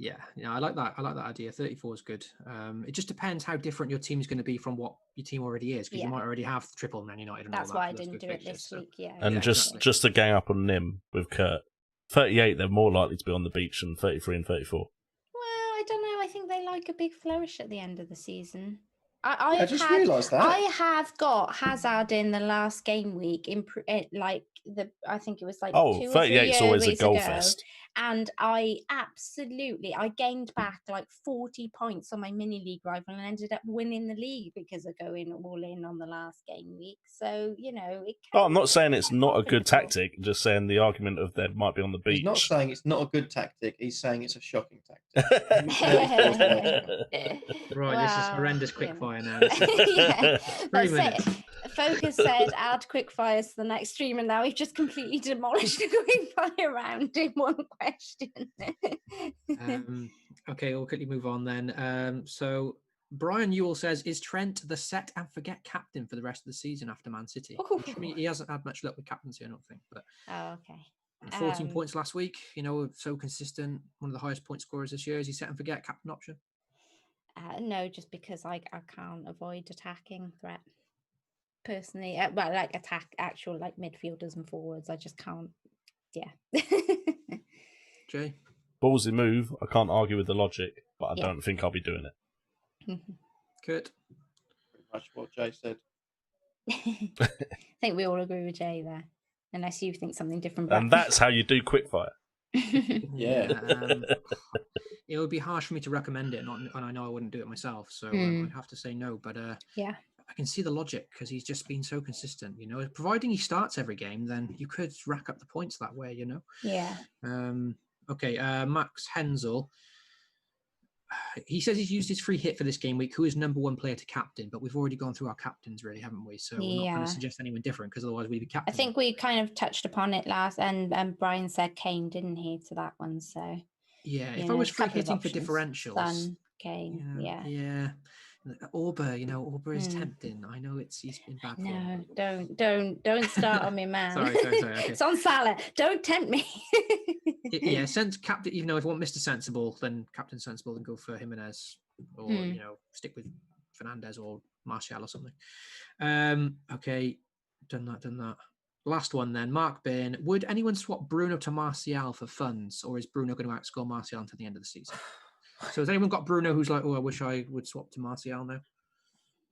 Yeah, I like that. I like that idea. 34 is good. It just depends how different your team's going to be from what your team already is, because you might already have triple Man United and That's all that. why I didn't do it this week. Yeah, And Yeah, just exactly. just to gang up on Nim with Kurt, 38, they're more likely to be on the beach than 33 and 34. Well, I don't know. I think they like a big flourish at the end of the season. I just realised that. I have got Hazard in the last game week. I think it was like 2 or 3 38 is always a years goal ago, fest. and I gained back like 40 points on my mini league rival and ended up winning the league because of going all in on the last game week. So it. I'm not saying it's not a good profitable. tactic. I'm just saying the argument of they might be on the beach. He's not saying it's not a good tactic. He's saying it's a shocking tactic. Right, this is horrendous quickfire now. Yeah. 3 minutes. Focus said add quickfires to the next stream, and now we've just completely demolished the quickfire round in one question. Okay, we'll quickly move on then. So Brian Ewell says, is Trent the set and forget captain for the rest of the season after Man City? Which, I mean, he hasn't had much luck with captaincy, I don't think. But okay. 14 points last week, so consistent, one of the highest point scorers this year. Is he set and forget captain option? No, just because I can't avoid attacking threat personally. Like attack actual like midfielders and forwards. I just can't. Yeah. Jay? Ballsy move. I can't argue with the logic, but I don't think I'll be doing it. Kurt? Pretty much what Jay said. I think we all agree with Jay there, unless you think something different. And that's how you do quickfire. Yeah. It would be harsh for me to recommend it, and I know I wouldn't do it myself, so I'd have to say no. But yeah, I can see the logic because he's just been so consistent. Providing he starts every game, then you could rack up the points that way. Yeah. Okay. Max Hensel. He says he's used his free hit for this game week. Who is number one player to captain? But we've already gone through our captains, really, haven't we? So we're not going to suggest anyone different because otherwise we'd be captain. I think we kind of touched upon it last, and Brian said Kane, didn't he, to that one? So yeah, if I was free hitting for differentials, Son, Kane, yeah. Auber, Auber is tempting. I know he's been bad. No, don't start on me, man. sorry. Okay. It's on Salah. Don't tempt me. Sense captain. If you want Mr. Sensible, then Captain Sensible, then go for Jimenez, or stick with Fernandez or Martial or something. Okay, done that. Last one then, Mark Bain. Would anyone swap Bruno to Martial for funds, or is Bruno going to outscore Martial until the end of the season? So has anyone got Bruno who's like, I wish I would swap to Martial now?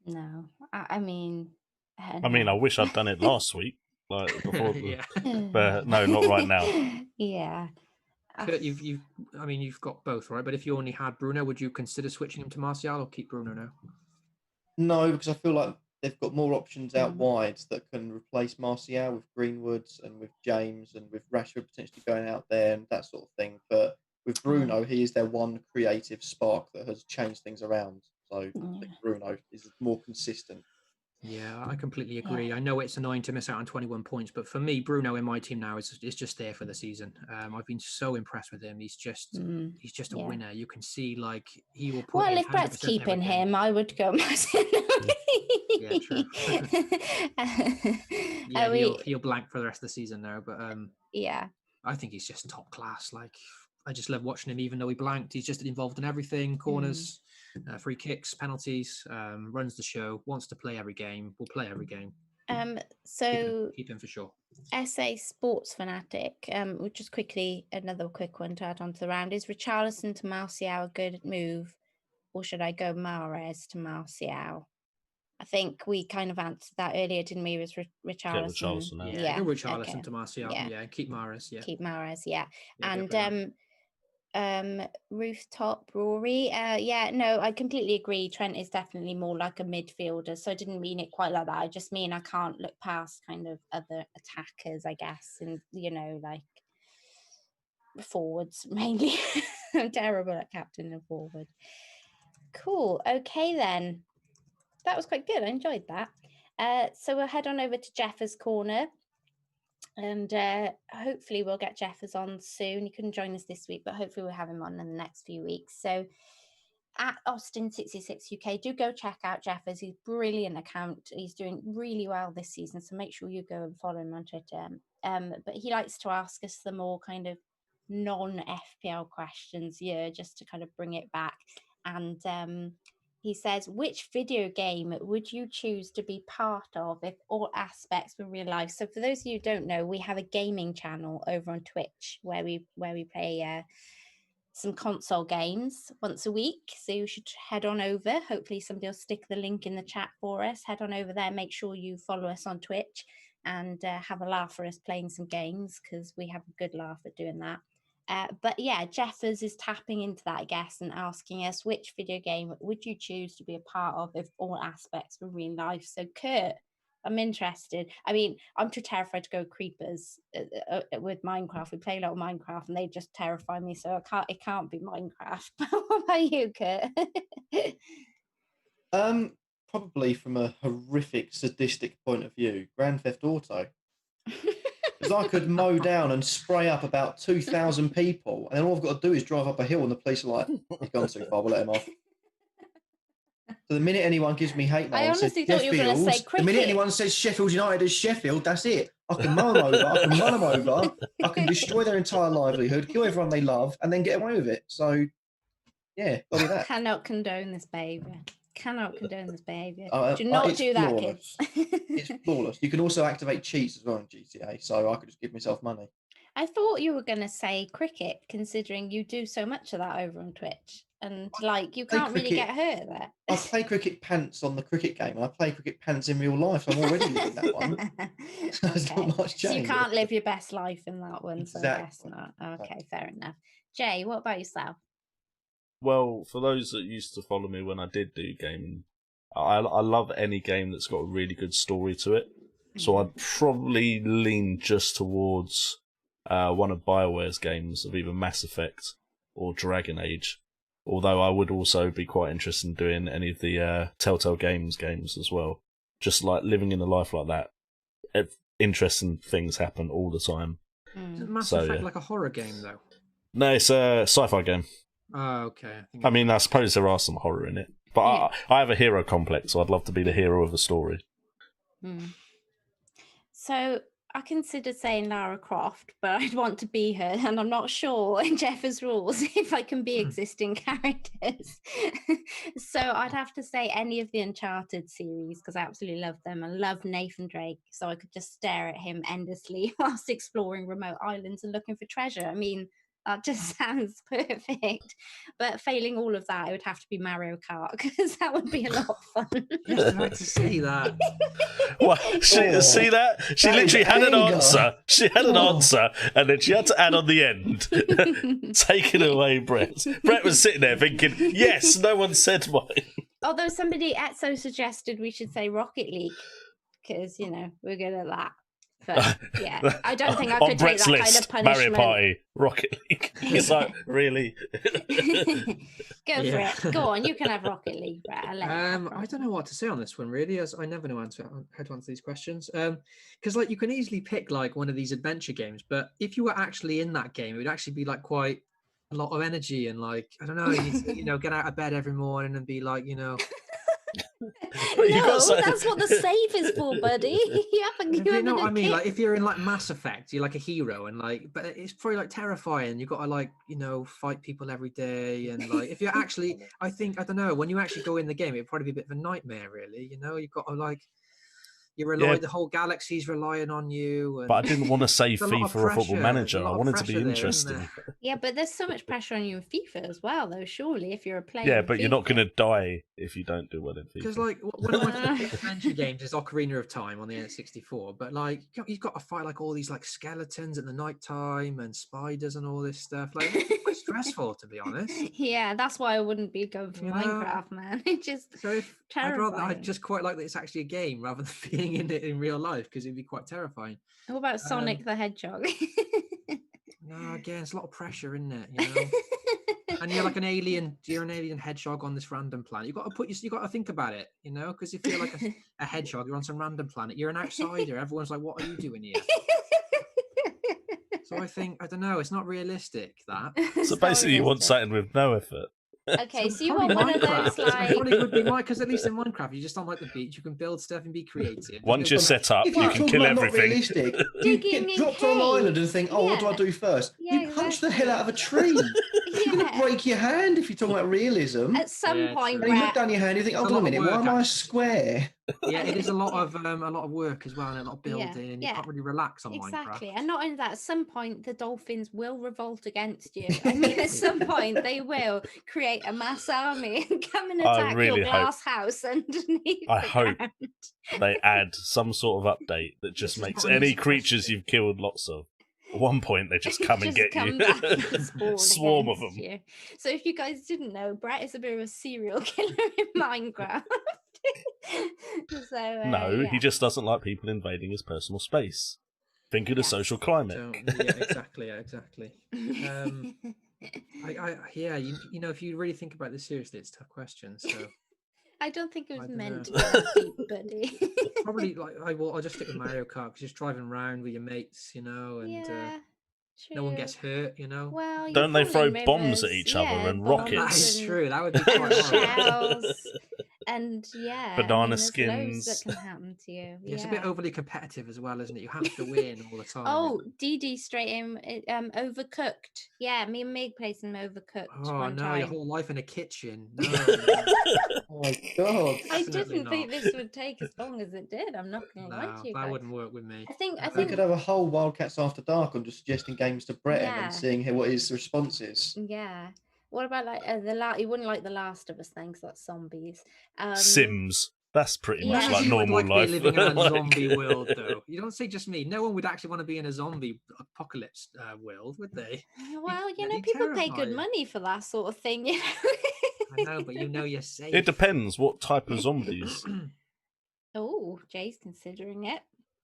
No, I mean, Uh-huh. I wish I'd done it last week, like before. But no, not right now. Yeah. Kurt, you've got both, right? But if you only had Bruno, would you consider switching him to Martial or keep Bruno now? No, because I feel like they've got more options out wide that can replace Martial with Greenwoods and with James and with Rashford potentially going out there and that sort of thing. But with Bruno, he is their one creative spark that has changed things around. So I think Bruno is more consistent. Yeah, I completely agree. I know it's annoying to miss out on 21 points, but for me, Bruno in my team now is just there for the season. I've been so impressed with him. He's just a winner. You can see he will put. Well, if Brett's keeping him, I would go. Yeah, true. He'll blank for the rest of the season now, but I think he's just top class. I just love watching him, even though he blanked. He's just involved in everything: corners, free kicks, penalties. Runs the show. Wants to play every game. Will play every game. So keep him for sure. SA Sports Fanatic. Which is another quick one to add on to the round. Is Richarlison to Martial a good move, or should I go Mahrez to Martial? I think we kind of answered that earlier, didn't we? Was Richarlison? Yeah, go Richarlison to Martial. Yeah, keep Mahrez. Yeah, keep Mahrez. Yeah, and Rooftop Rory. No, I completely agree. Trent is definitely more like a midfielder, so I didn't mean it quite like that. I just mean I can't look past kind of other attackers, I guess, and like forwards mainly. I'm terrible at captain and forward. Cool. Okay then. That was quite good. I enjoyed that. So we'll head on over to Jeffers Corner. And hopefully we'll get Jeffers on soon. He couldn't join us this week, but hopefully we'll have him on in the next few weeks. So at Austin66 UK, do go check out Jeffers. He's a brilliant account. He's doing really well this season. So make sure you go and follow him on Twitter. But he likes to ask us the more kind of non-FPL questions, just to kind of bring it back. And he says, which video game would you choose to be part of if all aspects were real life? So for those of you who don't know, we have a gaming channel over on Twitch where we play some console games once a week. So you should head on over. Hopefully somebody will stick the link in the chat for us. Head on over there. Make sure you follow us on Twitch and have a laugh for us playing some games, because we have a good laugh at doing that. But yeah, Jeffers is tapping into that, I guess, and asking us, which video game would you choose to be a part of if all aspects were real life? So Kurt, I'm interested. I mean, I'm too terrified to go creepers with Minecraft. We play a lot of Minecraft and they just terrify me. So it can't be Minecraft. What about you, Kurt? Probably from a horrific, sadistic point of view, Grand Theft Auto. Because I could mow down and spray up about 2,000 people, and then all I've got to do is drive up a hill, and the police are like, "He's gone too far. We'll let him off." So the minute anyone gives me hate mail, I honestly thought you were going to say cricket. The minute anyone says Sheffield United is Sheffield, that's it. I can mow them over, I can run them over, I can destroy their entire livelihood, kill everyone they love, and then get away with it. So, yeah, got me that. Cannot condone this behaviour. Do not do that, flawless. kids. It's flawless. You can also activate cheats as well in GTA, so I could just give myself money. I thought you were going to say cricket, considering you do so much of that over on Twitch. And you can't really get hurt there. I play cricket pants on the cricket game. I play cricket pants in real life. So I'm already living that one. So there's not much change. So you can't live your best life in that one. Exactly. So I guess not. Okay, fair enough. Jay, what about yourself? Well, for those that used to follow me when I did do gaming, I love any game that's got a really good story to it. So I'd probably lean just towards one of BioWare's games of either Mass Effect or Dragon Age. Although I would also be quite interested in doing any of the Telltale games as well. Just like living in a life like that. Interesting things happen all the time. Is Mass Effect like a horror game, though? No, it's a sci-fi game. Oh, okay. I mean, I suppose there are some horror in it. But yeah. I have a hero complex, so I'd love to be the hero of a story. So I considered saying Lara Croft, but I'd want to be her, and I'm not sure in Jeffers rules if I can be existing characters. So I'd have to say any of the Uncharted series, because I absolutely love them. I love Nathan Drake, so I could just stare at him endlessly whilst exploring remote islands and looking for treasure. I mean, that just sounds perfect. But failing all of that, it would have to be Mario Kart, because that would be a lot of fun. I'd like to see that. Well, see that? She literally had an answer. She had an answer, and then she had to add on the end. Taking away Brett. Brett was sitting there thinking, yes, no one said mine. Although somebody suggested we should say Rocket League, because, we're good at that. But yeah, I don't think I could take that kind of punishment. Mario Party, Rocket League. It's like, really? Go for it. Go on, you can have Rocket League, Brett. I don't know what to say on this one, really, as I never know how to answer these questions. Because you can easily pick one of these adventure games, but if you were actually in that game, it would actually be quite a lot of energy and I don't know, you need to, get out of bed every morning and be that's what the save is for, buddy. You haven't given know what I mean? If you're in Mass Effect, you're like a hero, and but it's probably terrifying. You've got to fight people every day, and if you're actually, I don't know, when you actually go in the game, it'd probably be a bit of a nightmare, really. You've got to the whole galaxy's relying on you. And but I didn't want to say FIFA or Football Manager. I wanted to be interesting. Yeah, but there's so much pressure on you in FIFA as well, though, surely, if you're a player. Yeah, but you're not going to die if you don't do well in FIFA. Because, one of my favorite adventure games is Ocarina of Time on the N64, but, you've got to fight, all these, skeletons at the night time and spiders and all this stuff. It's quite stressful, to be honest. Yeah, that's why I wouldn't be going for Minecraft, man. It's just terrifying. I just quite like that it's actually a game rather than being in it in real life, because it'd be quite terrifying. What about Sonic the Hedgehog? No, again, it's a lot of pressure, isn't it? And you're an alien. You're an alien hedgehog on this random planet. You got to think about it, because if you're a hedgehog, you're on some random planet. You're an outsider. Everyone's like, "What are you doing here?" So I think, I don't know, it's not realistic, that. So basically, you want something with no effort. Okay, so you probably want one of Minecraft. those It probably would be like because at least in Minecraft, you just on like the beach, you can build stuff and be creative. Once you're set up, If you you're can talking kill about not everything. realistic, you Digging get in dropped on an island and caves. think, oh, what do I Yeah. do first? Yeah, You punch the hell out of a tree. You're going to Yeah. break your hand if you're talking about realism. At some Yeah, point, true. And you look Brett, down your hand, you think, It's hold a on a lot of minute, why work, am I actually. square? Yeah, it is a lot of work as well, and a lot of Yeah, building, and you yeah. can't really relax on exactly. Minecraft. And not only that, at some point, the dolphins will revolt against you. I mean, at some point, they will create a mass army and come and I attack really your hope- glass house underneath I the hope ground. They add some sort of update that just This is makes not an any easy creatures question. you've killed lots of. At one point, they just come and Just get come you. back and spawn Swarm of against them. you. So if you guys didn't know, Brett is a bit of a serial killer in Minecraft. So No, yeah. he just doesn't like people invading his personal space. Think of the Yes. social climate. Yeah, exactly. Yeah, you know, if you really think about this seriously, it's a tough question. So I don't think it was I don't meant to know. be that deep, buddy. probably like I'll just stick with Mario Kart because just driving around with your mates, you know, and Yeah, no one true. gets hurt, you know. Well, Don't they you fall throw in bombs at rivers, each other yeah, and bombs That rockets? is and- true. That would be and quite horrible. shells, and yeah, Banana I mean, there's loads that skins. can happen to you. Yeah, it's a bit yeah. overly competitive as well, isn't it? You have to win all the time. Oh, DD straight in, Overcooked. Yeah, me and Meg played some Overcooked Oh one no, time. your whole life in a kitchen. No, Oh my God. I definitely didn't think not. this would take as long as it did. I'm not gonna lie no, to you that guys. wouldn't work with me. I think We could have a whole Wildcats After Dark on just suggesting games to Brett and Yeah. then seeing what his response is. Yeah. What about like you wouldn't like The Last of Us thing, 'cause that's zombies. Sims. That's pretty much Yeah. like None of you would normal like to life. be living in a Like- zombie world, though. You don't say just me. No one would actually want to be in a zombie apocalypse world, would they? Well, you know, bloody people pay good terrified. money for that sort of thing, you know. I know, but you know you're safe. It depends what type of zombies. Oh, Jay's considering it.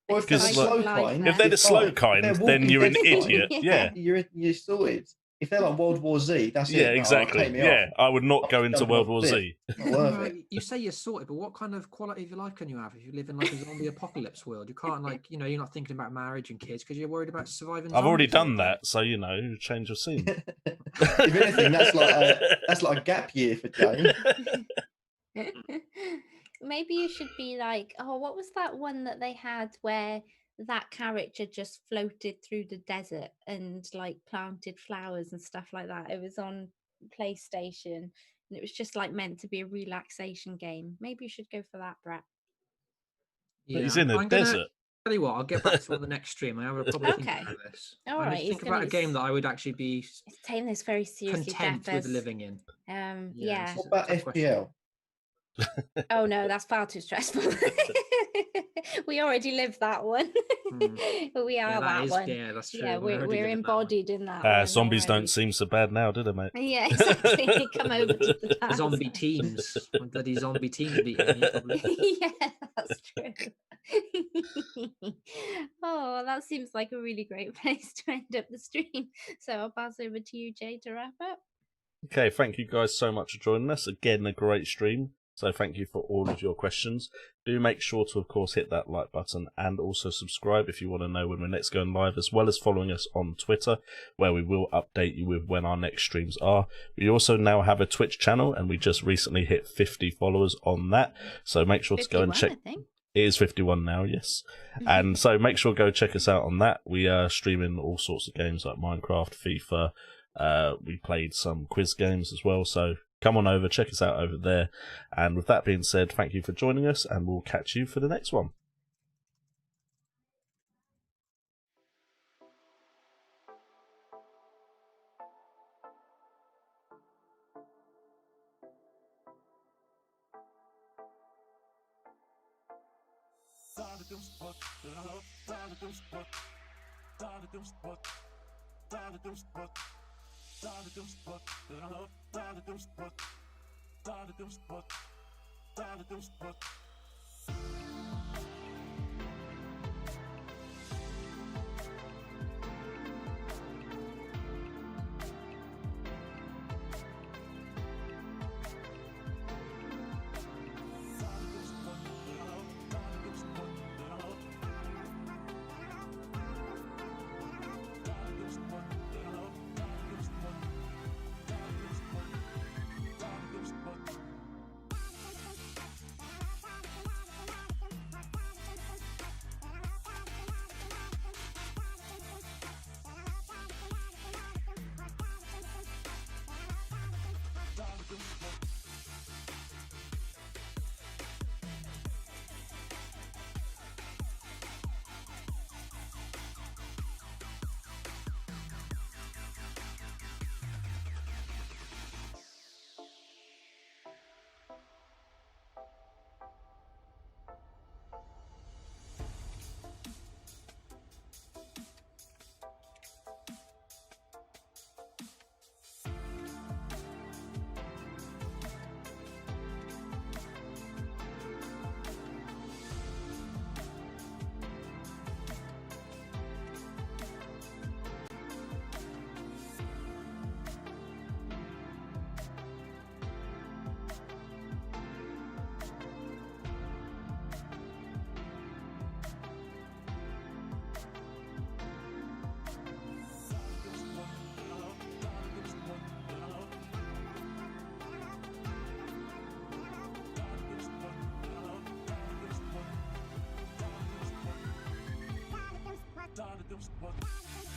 Or if they're the Because, Bit of like, slow life kind, there. If they're the you're slow fine. kind, If they're then you're an walking dead idiot. kind, Yeah. You're sorted. If they're like World War Z, that's it. Yeah, No, exactly. take me Yeah, off. I would not go I'll into jump World off War the Z. Not worth No, it. you say you're sorted, but what kind of quality of your life can you have if you live in like a zombie apocalypse world? You can't like, you know, you're not thinking about marriage and kids because you're worried about surviving. I've already zombies all done the time. that, so you know, change of scene. If anything, that's like a gap year for Jay. Maybe you should be like, oh, what was that one that they had where that character just floated through the desert and like planted flowers and stuff like that? It was on PlayStation and it was just like meant to be a relaxation game. Maybe you should go for that, Brett. But he's in a I'm gonna- desert. Tell you what, I'll get back to it on the next stream. I will probably think Okay. about this. All I need right, to he's think about a gonna game that I would actually be It's taking this very seriously, content Beth, with as, living in. yeah. this What is a about tough question. FPL? Oh no, that's far too stressful. We already lived that one. We are Yeah, that is, one. yeah, that's true. Yeah, We we're already live in that one. embodied in that. one Zombies already. don't seem so bad now, do they, mate? Yeah, exactly. Come over to the The house. zombie teams, bloody zombie teams beating me probably. Yeah, that's true. Oh, that seems like a really great place to end up the stream. So I'll pass over to you, Jay, to wrap up. Okay, thank you guys so much for joining us. Again, a great stream. So thank you for all of your questions. Do make sure to, of course, hit that like button and also subscribe if you want to know when we're next going live, as well as following us on Twitter, where we will update you with when our next streams are. We also now have a Twitch channel, and we just recently hit 50 followers on that. So make sure to go and 51, check. I think. It is 51 now, yes. And so make sure to go check us out on that. We are streaming all sorts of games like Minecraft, FIFA. We played some quiz games as well. So come on over, check us out over there. And with that being said, thank you for joining us, and we'll catch you for the next one. them.